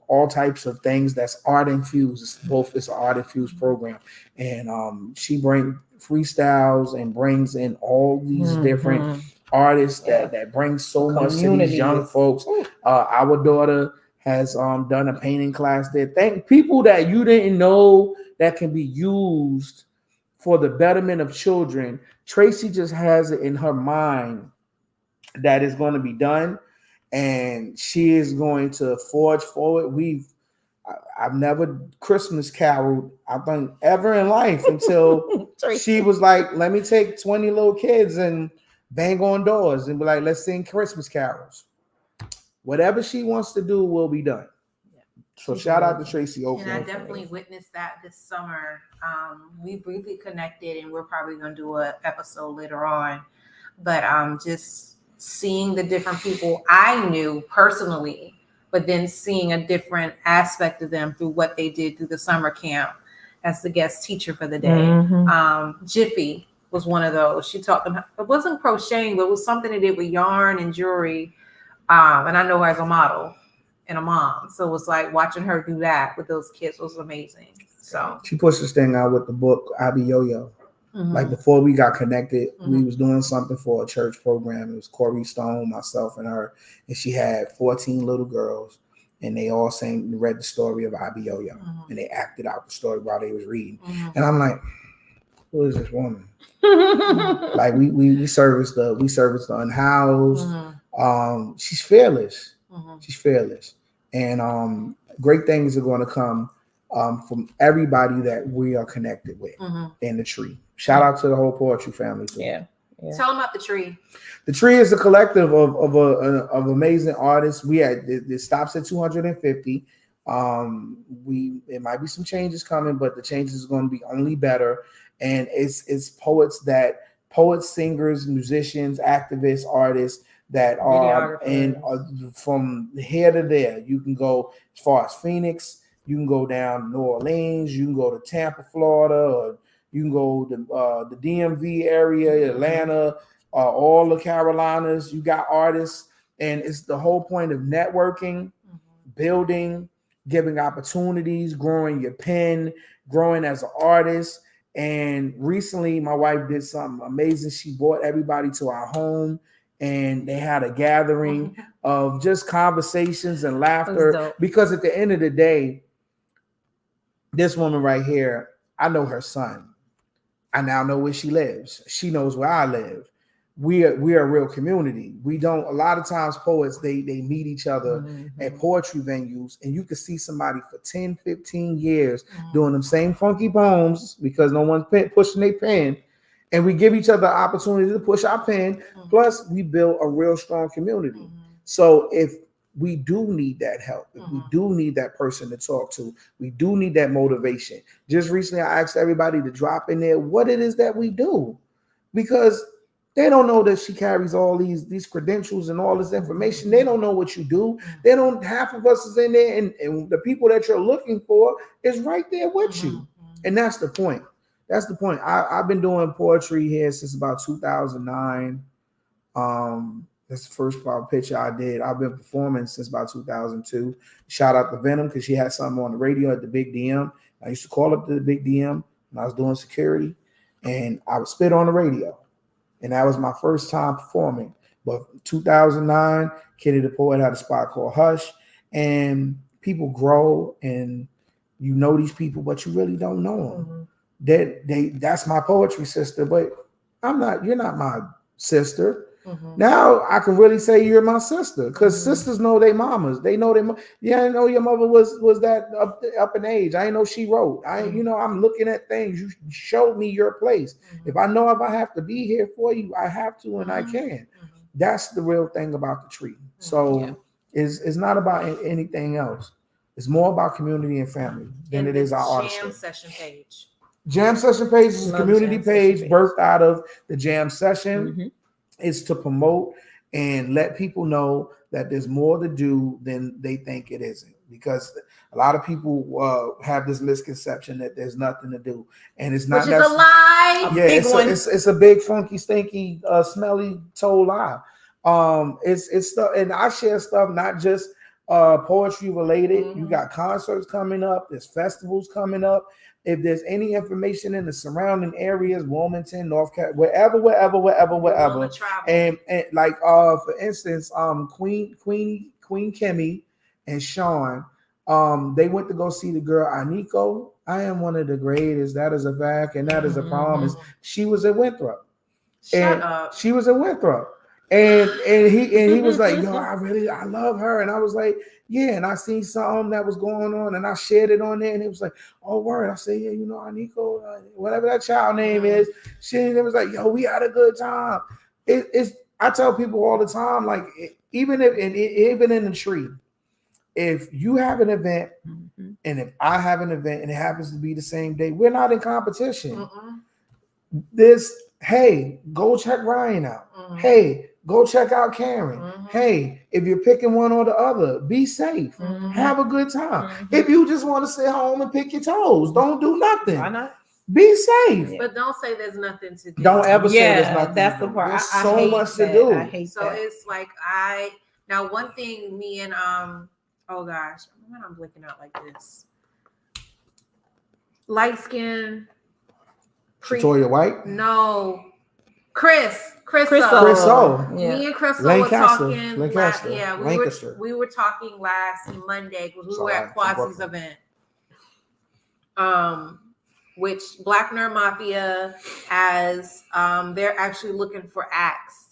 Speaker 3: all types of things that's art infused. It's an art infused program, and she brings freestyles and brings in all these different artists that bring so much to these young folks. Our daughter has done a painting class there. Thank people that you didn't know that can be used for the betterment of children. Tracy just has it in her mind that is going to be done, and she is going to forge forward. I've never Christmas caroled, I think, ever in life until she was like, let me take 20 little kids and bang on doors and be like, let's sing Christmas carols. Whatever she wants to do will be done. So shout out to Tracy Oakman.
Speaker 1: And I definitely witnessed that this summer. We briefly connected, and we're probably going to do an episode later on. But just seeing the different people I knew personally, but then seeing a different aspect of them through what they did through the summer camp as the guest teacher for the day. Jiffy was one of those. She taught them, it wasn't crocheting, but it was something they did with yarn and jewelry. And I know her as a model and a mom. So it was like watching her do that with those kids was amazing. So
Speaker 3: she pushed this thing out with the book I Be Yo-Yo. Like before we got connected, we was doing something for a church program. It was Corey Stone, myself, and her, and she had 14 little girls, and they all read the story of I Be Yo-Yo, and they acted out the story while they was reading. And I'm like, who is this woman? Like we service the unhoused. She's fearless. She's fearless, and great things are going to come from everybody that we are connected with in the tree. Shout out to the whole poetry family too.
Speaker 2: Yeah.
Speaker 1: Tell them about the tree.
Speaker 3: The tree is a collective of amazing artists. It stops at 250. It might be some changes coming, but the changes are going to be only better. And it's poets, singers, musicians, activists, artists that are from here to there. You can go as far as Phoenix. You can go down to New Orleans. You can go to Tampa, Florida, or you can go to the DMV area, Atlanta, all the Carolinas. You got artists, and it's the whole point of networking, building, giving opportunities, growing your pen, growing as an artist. And recently, my wife did something amazing. She brought everybody to our home, and they had a gathering of just conversations and laughter. Because at the end of the day, this woman right here, I know her son. I now know where she lives. She knows where I live. We are a real community. We don't, a lot of times poets, they meet each other at poetry venues, and you can see somebody for 10, 15 years doing them same funky poems because no one's pushing their pen. And we give each other the opportunity to push our pen. Plus, we build a real strong community. So if we do need that help, if we do need that person to talk to, we do need that motivation. Just recently, I asked everybody to drop in there what it is that we do, because they don't know that she carries all these credentials and all this information. They don't know what you do. They don't. Half of us is in there, and the people that you're looking for is right there with you. And that's the point. That's the point. I've been doing poetry here since about 2009. That's the first picture I did. I've been performing since about 2002. Shout out to Venom because she had something on the radio at the Big DM. I used to call up to the Big DM when I was doing security, and I would spit on the radio. And that was my first time performing. But 2009, Kitty the Poet had a spot called Hush, and people grow, and you know these people, but you really don't know them. That's my poetry sister, but you're not my sister. Now I can really say you're my sister, because sisters know their mamas. They know them. Yeah, I know your mother was that up in age. I know she wrote. I'm looking at things. You showed me your place. If I have to be here for you, I have to, and I can. That's the real thing about the tree. So it's not about anything else. It's more about community and family than it is our artistry.
Speaker 1: Jam session page.
Speaker 3: Jam session page is a community page birthed out of the jam session. Is to promote and let people know that there's more to do than they think it isn't, because a lot of people have this misconception that there's nothing to do, and it's not.
Speaker 1: Which is a lie.
Speaker 3: Yeah, it's a big funky, stinky, smelly toe lie. It's stuff, and I share stuff not just poetry related. You got concerts coming up. There's festivals coming up. If there's any information in the surrounding areas, Wilmington, North Carolina, wherever, and like for instance, Queen Kimmy and Sean, they went to go see the girl Aniko. I am one of the greatest. That is a fact, and that is a promise. She was at Winthrop.
Speaker 1: Shut up.
Speaker 3: She was at Winthrop. And he was like, yo, I love her. And I was like, yeah. And I seen something that was going on, and I shared it on there, and it was like, oh, word. I said, yeah, Aniko, whatever that child name is. It was like, yo, we had a good time. I tell people all the time, like, even in the tree, if you have an event, and if I have an event, and it happens to be the same day, we're not in competition. Hey, go check Ryan out. Hey, go check out Karen. Hey, if you're picking one or the other, be safe. Have a good time. If you just want to sit home and pick your toes, don't do nothing.
Speaker 2: Why not?
Speaker 3: Be safe.
Speaker 1: But don't say there's nothing to do.
Speaker 3: Don't ever say there's nothing.
Speaker 2: That's the part.
Speaker 3: There's so much to do.
Speaker 1: So it's like Now, one thing me and oh gosh, when I'm blinking out like this. Light skin.
Speaker 3: Pretoria White?
Speaker 1: No. Chris.
Speaker 3: Chris
Speaker 1: Yeah. Me and Crystal
Speaker 3: Lancaster.
Speaker 1: were talking.
Speaker 3: Lancaster.
Speaker 1: Yeah,
Speaker 3: Lancaster.
Speaker 1: we were talking last Monday because we were at Quasi's event. Which Black Nerd Mafia has. They're actually looking for acts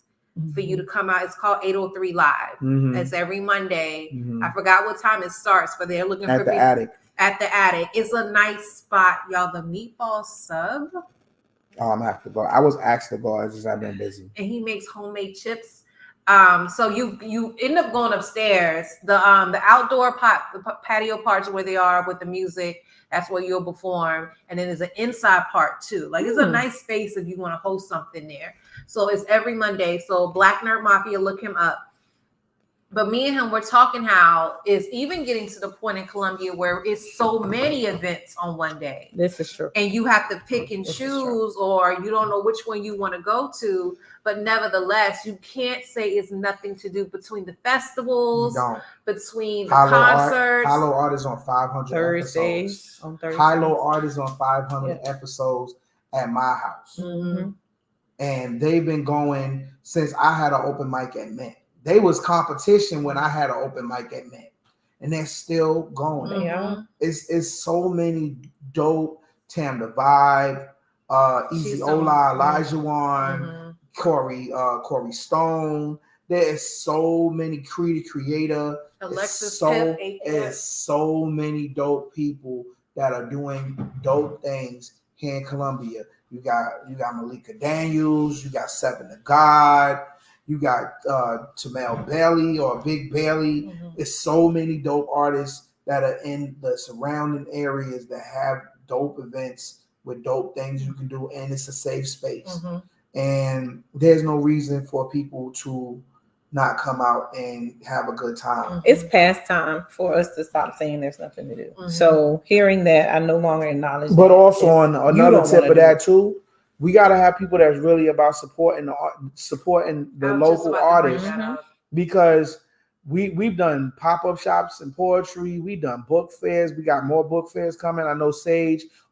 Speaker 1: for you to come out. It's called 803 Live. It's every Monday. I forgot what time it starts, but they're looking
Speaker 3: at
Speaker 1: for
Speaker 3: the
Speaker 1: people.
Speaker 3: attic.
Speaker 1: At the attic. It's a nice spot, y'all. The meatball sub.
Speaker 3: Oh, I'm gonna have to go. I was asked to go. I just have been busy.
Speaker 1: And he makes homemade chips. So you end up going upstairs. The outdoor patio parts where they are with the music. That's where you'll perform. And then there's an inside part too. Like it's a nice space if you want to host something there. So it's every Monday. So Black Nerd Mafia, look him up. But me and him were talking how it's even getting to the point in Columbia where it's so many events on one day.
Speaker 2: This is true.
Speaker 1: And you have to pick and choose, or you don't know which one you want to go to. But nevertheless, you can't say it's nothing to do between the festivals, between the concerts.
Speaker 3: High-Low Art is on 500 episodes.
Speaker 2: On Thursdays.
Speaker 3: High-Low Art is on 500 episodes at my house. And they've been going since I had an open mic at Mint. They was competition when I had an open mic at Mint, and they're still going. It's so many dope. Tam the Vibe, Easy Ola, Elijah Wan, Corey Stone. There's so many Creator.
Speaker 1: Alexis
Speaker 3: There's so many dope people that are doing dope things here in Columbia. You got Malika Daniels. You got Seven to God. You got Tamel Bailey or Big Bailey. There's so many dope artists that are in the surrounding areas that have dope events with dope things you can do, and it's a safe space. And there's no reason for people to not come out and have a good time.
Speaker 2: It's past time for us to stop saying there's nothing to do. So hearing that, I no longer acknowledge.
Speaker 3: But also on another tip of that too, we got to have people that's really about supporting the local artists, because we've done pop-up shops and poetry. We've done book fairs. We got more book fairs coming. I know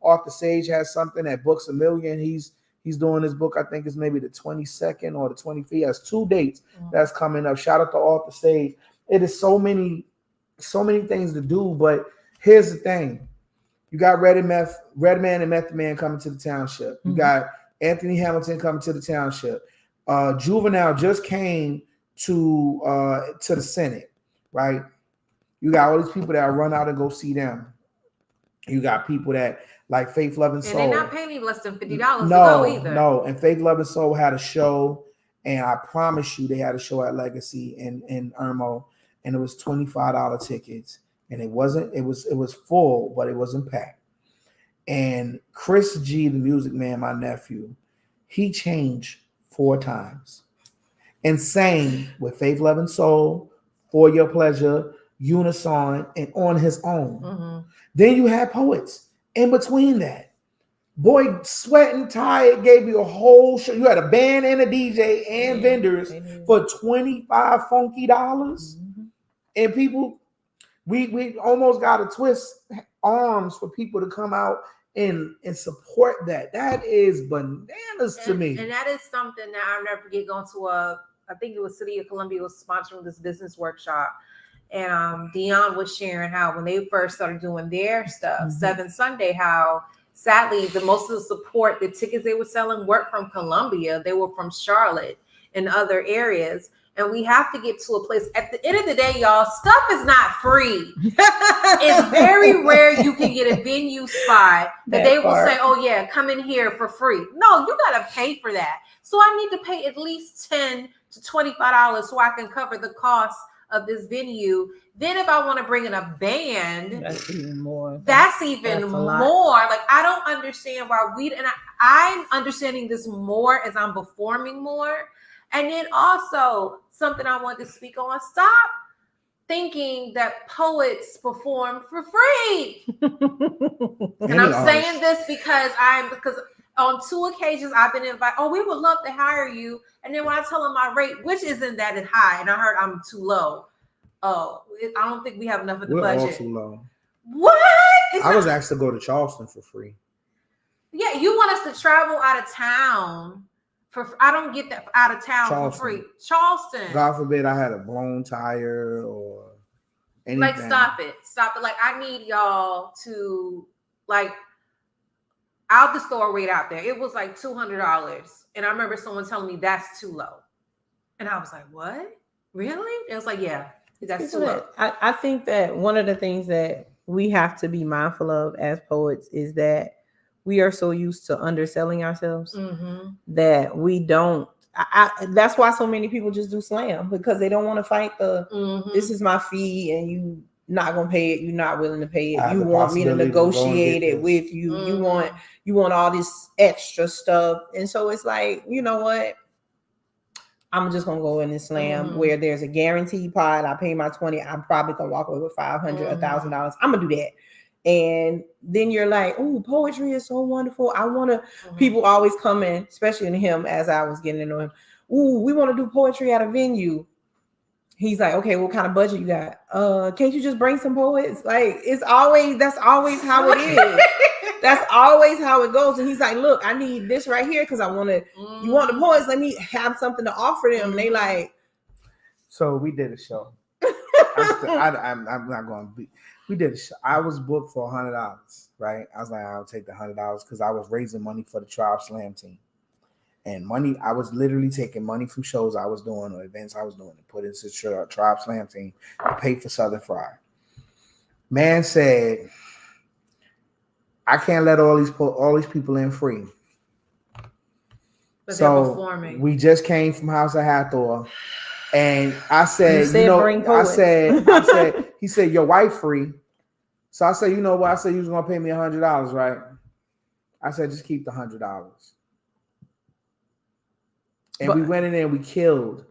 Speaker 3: Arthur Sage has something at Books a Million. He's doing his book. I think it's maybe the 22nd or the 25th. He has 2 dates that's coming up. Shout out to Arthur Sage. It is so many things to do. But here's the thing. You got Redman and Method Man coming to the township. You got Anthony Hamilton coming to the township. Juvenile just came to the Senate, right? You got all these people that run out and go see them. You got people that like Faith Love and Soul.
Speaker 1: And they're not paying me less than $50 to go either.
Speaker 3: No, and Faith Love and Soul had a show, and I promise you they had a show at Legacy in Irmo, and it was $25 tickets. And it was full, but it wasn't packed. And Chris G, the Music Man, my nephew, he changed 4 times and sang with Faith, Love, and Soul, For Your Pleasure, Unison, and on his own. Then you had poets in between that. Boy, Sweating Tired gave you a whole show. You had a band and a DJ and vendors for $25 funky dollars. And people, we almost got to twist arms for people to come out and support that. That is bananas to me.
Speaker 1: And that is something that I'll never forget, going to I think it was City of Columbia was sponsoring this business workshop. And Dion was sharing how when they first started doing their stuff, 7 Sunday, how sadly most of the support, the tickets they were selling weren't from Columbia. They were from Charlotte and other areas. And we have to get to a place. At the end of the day, y'all, stuff is not free. It's very rare you can get a venue spot that they will say, oh, yeah, come in here for free. No, you got to pay for that. So I need to pay at least $10 to $25 so I can cover the cost of this venue. Then if I want to bring in a band,
Speaker 2: that's even more.
Speaker 1: That's even more. Like, I don't understand why I'm understanding this more as I'm performing more. And then also something I want to speak on. Stop thinking that poets perform for free. And I'm saying this because on 2 occasions I've been invited. Oh, we would love to hire you. And then when I tell them my rate, which isn't that high, and I heard I'm too low. Oh, I don't think we have enough of the budget.
Speaker 3: We're all too low.
Speaker 1: What?
Speaker 3: I was asked to go to Charleston for free.
Speaker 1: Yeah, you want us to travel out of town for? I don't get that out of town
Speaker 3: Charleston.
Speaker 1: for free. Charleston.
Speaker 3: God forbid I had a blown tire or anything.
Speaker 1: Like, stop it. Like, I need y'all to, like, I'll just throw a rate out there. It was like $200. And I remember someone telling me that's too low. And I was like, what? Really? It was like, yeah, that's too low.
Speaker 2: I think that one of the things that we have to be mindful of as poets is that we are so used to underselling ourselves that we don't. That's why so many people just do slam, because they don't want to fight the this is my fee and you not gonna pay it, you're not willing to pay it, you want me to negotiate it with you, you want all this extra stuff. And so it's like, you know what, I'm just gonna go in and slam where there's a guaranteed pot. I pay my 20, I'm probably gonna walk away with $500, $1,000. I'm gonna do that. And then you're like, oh, poetry is so wonderful. I want to, people always come in, especially in him as I was getting to know him. Ooh, we want to do poetry at a venue. He's like, okay, what kind of budget you got? Can't you just bring some poets? Like, that's always how it is. That's always how it goes. And he's like, look, I need this right here because I want to, you want the poets, let me have something to offer them. And they like.
Speaker 3: So we did a show. I'm not going to be. We did a show. I was booked for $100, right? I was like, I'll take the $100 because I was raising money for the Tribe Slam team. And money, I was literally taking money from shows I was doing or events I was doing and put into the Tribe Slam team to pay for Southern Fried. Man said, I can't let all these people in free.
Speaker 1: But
Speaker 3: so we just came from House of Hathor. And I said, he said, your wife free. So I said, you know what? I said, you was going to pay me $100, right? I said, just keep the $100. And we went in there and we killed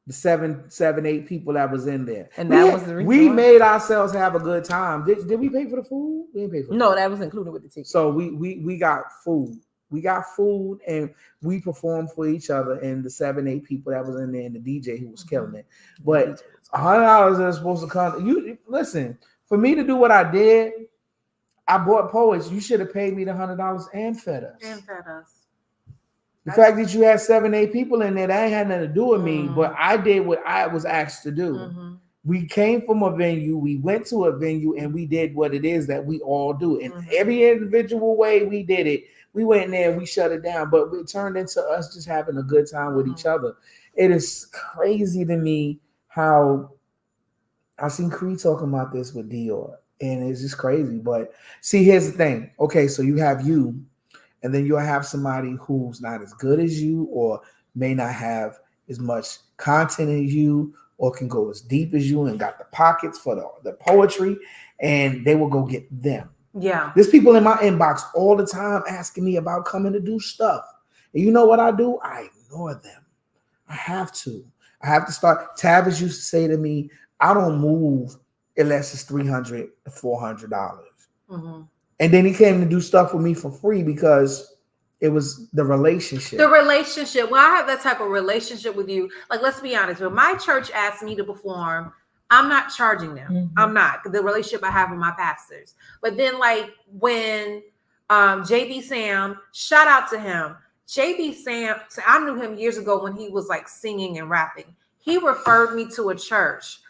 Speaker 3: the seven, 8 people that was in there. And that was the reason. We made ourselves have a good time. Did we pay for the food? We didn't pay for the food.
Speaker 2: That was included with the ticket.
Speaker 3: So we got food. We got food and we performed for each other and the 7, 8 people that was in there and the DJ who was killing it. But $100 is supposed to come. You listen, for me to do what I did, I bought poets. You should have paid me the $100 and fed us. The fact that you had 7, 8 people in there, that ain't had nothing to do with me, but I did what I was asked to do. We came from a venue, we went to a venue, and we did what it is that we all do. In every individual way we did it. We went in there and we shut it down, but it turned into us just having a good time with each other. It is crazy to me how I seen Creed talking about this with Dior, and it's just crazy. But see, here's the thing. Okay, so you have you, and then you'll have somebody who's not as good as you or may not have as much content as you or can go as deep as you and got the pockets for the poetry, and they will go get them.
Speaker 1: Yeah.
Speaker 3: There's people in my inbox all the time asking me about coming to do stuff. And you know what I do? I ignore them. I have to start. Tavis used to say to me, I don't move unless it's $300 to $400. And then he came to do stuff with me for free because it was the relationship.
Speaker 1: Well, I have that type of relationship with you. Like, let's be honest. When my church asked me to perform, I'm not charging them. I'm not. The relationship I have with my pastors. But then, like, when JB Sam, shout out to him. JB Sam, I knew him years ago when he was like singing and rapping. He referred me to a church.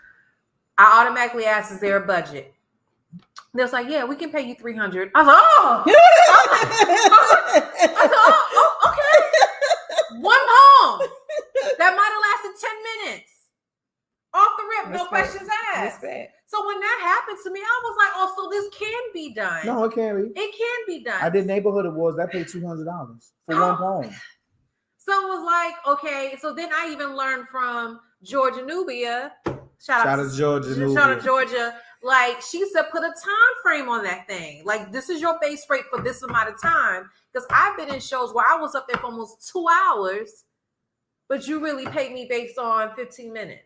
Speaker 1: I automatically asked, is there a budget? They was like, yeah, we can pay you $300. I was like, oh, okay. One poem that might have lasted 10 minutes. Off the rip, no questions asked. So when that happened to me, I was like, oh, so this can be done.
Speaker 3: No, it can be.
Speaker 1: It can be done.
Speaker 3: I did neighborhood awards. That paid $200 for one poem.
Speaker 1: So it was like, okay. So then I even learned from Georgia Nubia. Shout out to Georgia. Like, she said, put a time frame on that thing. Like, this is your base rate for this amount of time. Because I've been in shows where I was up there for almost 2 hours, but you really paid me based on 15 minutes.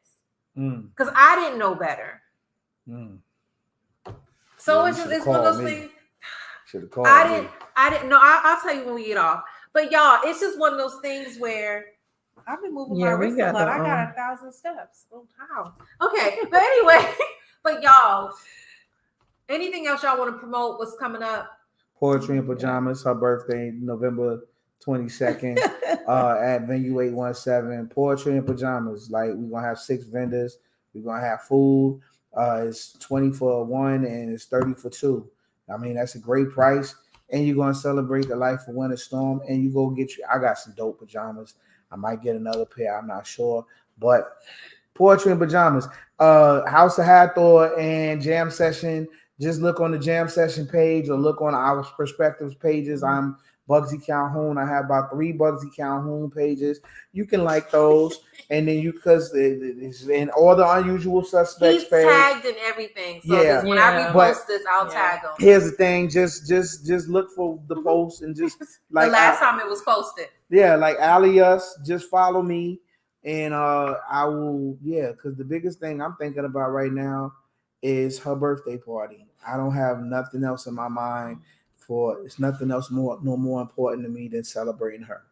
Speaker 1: Because I didn't know better. So it's just, it's one of those things.
Speaker 3: I
Speaker 1: I didn't know. I'll tell you when we get off. But y'all, it's just one of those things where I've been moving my wrist a lot. I got 1,000 steps. Oh, wow. Okay. But anyway, but y'all, anything else y'all want to promote? What's coming up?
Speaker 3: Poetry in Pajamas, her birthday, November 22nd, at Venue 817. Poetry in Pajamas. Like, we're gonna have 6 vendors. We're gonna have food. It's 20 for 1 and it's 30 for 2. I mean, that's a great price. And you're gonna celebrate the life of Winter Storm. And you go get you. I got some dope pajamas. I might get another pair. I'm not sure. But Poetry in Pajamas, House of Hathor and Jam Session. Just look on the Jam Session page or look on our Perspectives pages. I'm BUGSY Calhoun. I have about 3 BUGSY Calhoun pages. You can like those, and then you because it's in all the Unusual Suspects.
Speaker 1: He's tagged in everything. So
Speaker 3: Yeah.
Speaker 1: when I repost this, I'll tag him.
Speaker 3: Here's the thing: just look for the post and just like
Speaker 1: the last time it was posted.
Speaker 3: Yeah, like alias. Just follow me, and I will. Yeah, because the biggest thing I'm thinking about right now is her birthday party. I don't have nothing else in my mind for. It's nothing else more important to me than celebrating her.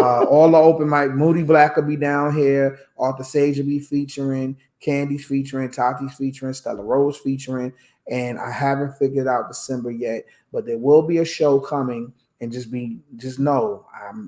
Speaker 3: All the open mic. Moody Black will be down here. Arthur Sage will be featuring. Candy's featuring. Tati's featuring. Stella Rose featuring. And I haven't figured out December yet, but there will be a show coming. And just know,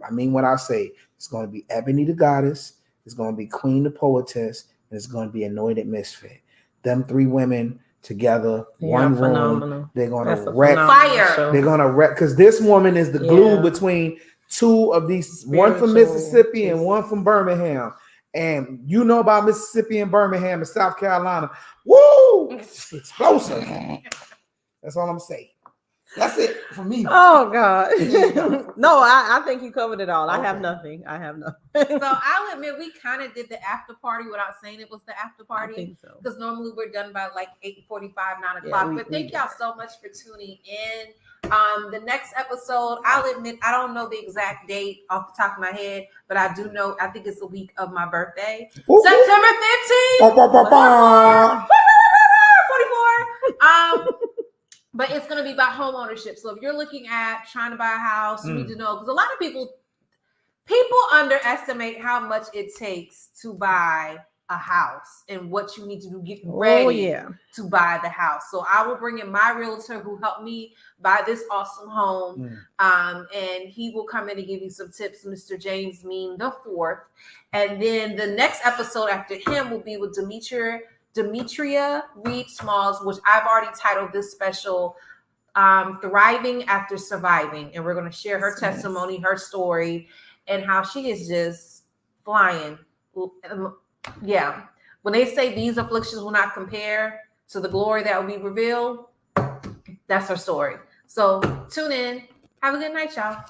Speaker 3: I mean what I say. It's going to be Ebony the Goddess. It's going to be Queen the Poetess. And it's going to be Anointed Misfit. Them 3 women together, one room.
Speaker 2: Phenomenal.
Speaker 3: They're going to wreck.
Speaker 1: Fire.
Speaker 3: They're going to wreck because this woman is the glue between 2 of these, one from Mississippi and one from Birmingham. And you know about Mississippi and Birmingham and South Carolina. Woo! It's explosive. That's all I'm saying. That's it for me.
Speaker 2: Oh God. No, I think you covered it all. Okay. I have nothing.
Speaker 1: So I'll admit we kind of did the after party without saying it was the after party.
Speaker 2: I think so.
Speaker 1: Because normally we're done by like 8:45, 9 o'clock. But thank y'all so much for tuning in. The next episode, I'll admit I don't know the exact date off the top of my head, but I do know I think it's the week of my birthday. Ooh. September 15th. 44. But it's going to be about home ownership. So if you're looking at trying to buy a house, you need to know, because a lot of people underestimate how much it takes to buy a house and what you need to do, get ready to buy the house. So I will bring in my realtor who helped me buy this awesome home. And he will come in and give you some tips, Mr. James Mean the Fourth. And then the next episode after him will be with Demetria Reed Smalls, which I've already titled this special Thriving After Surviving. And we're going to share her testimony, her story, and how she is just flying. Yeah. When they say these afflictions will not compare to the glory that will be revealed, that's her story. So tune in. Have a good night, y'all.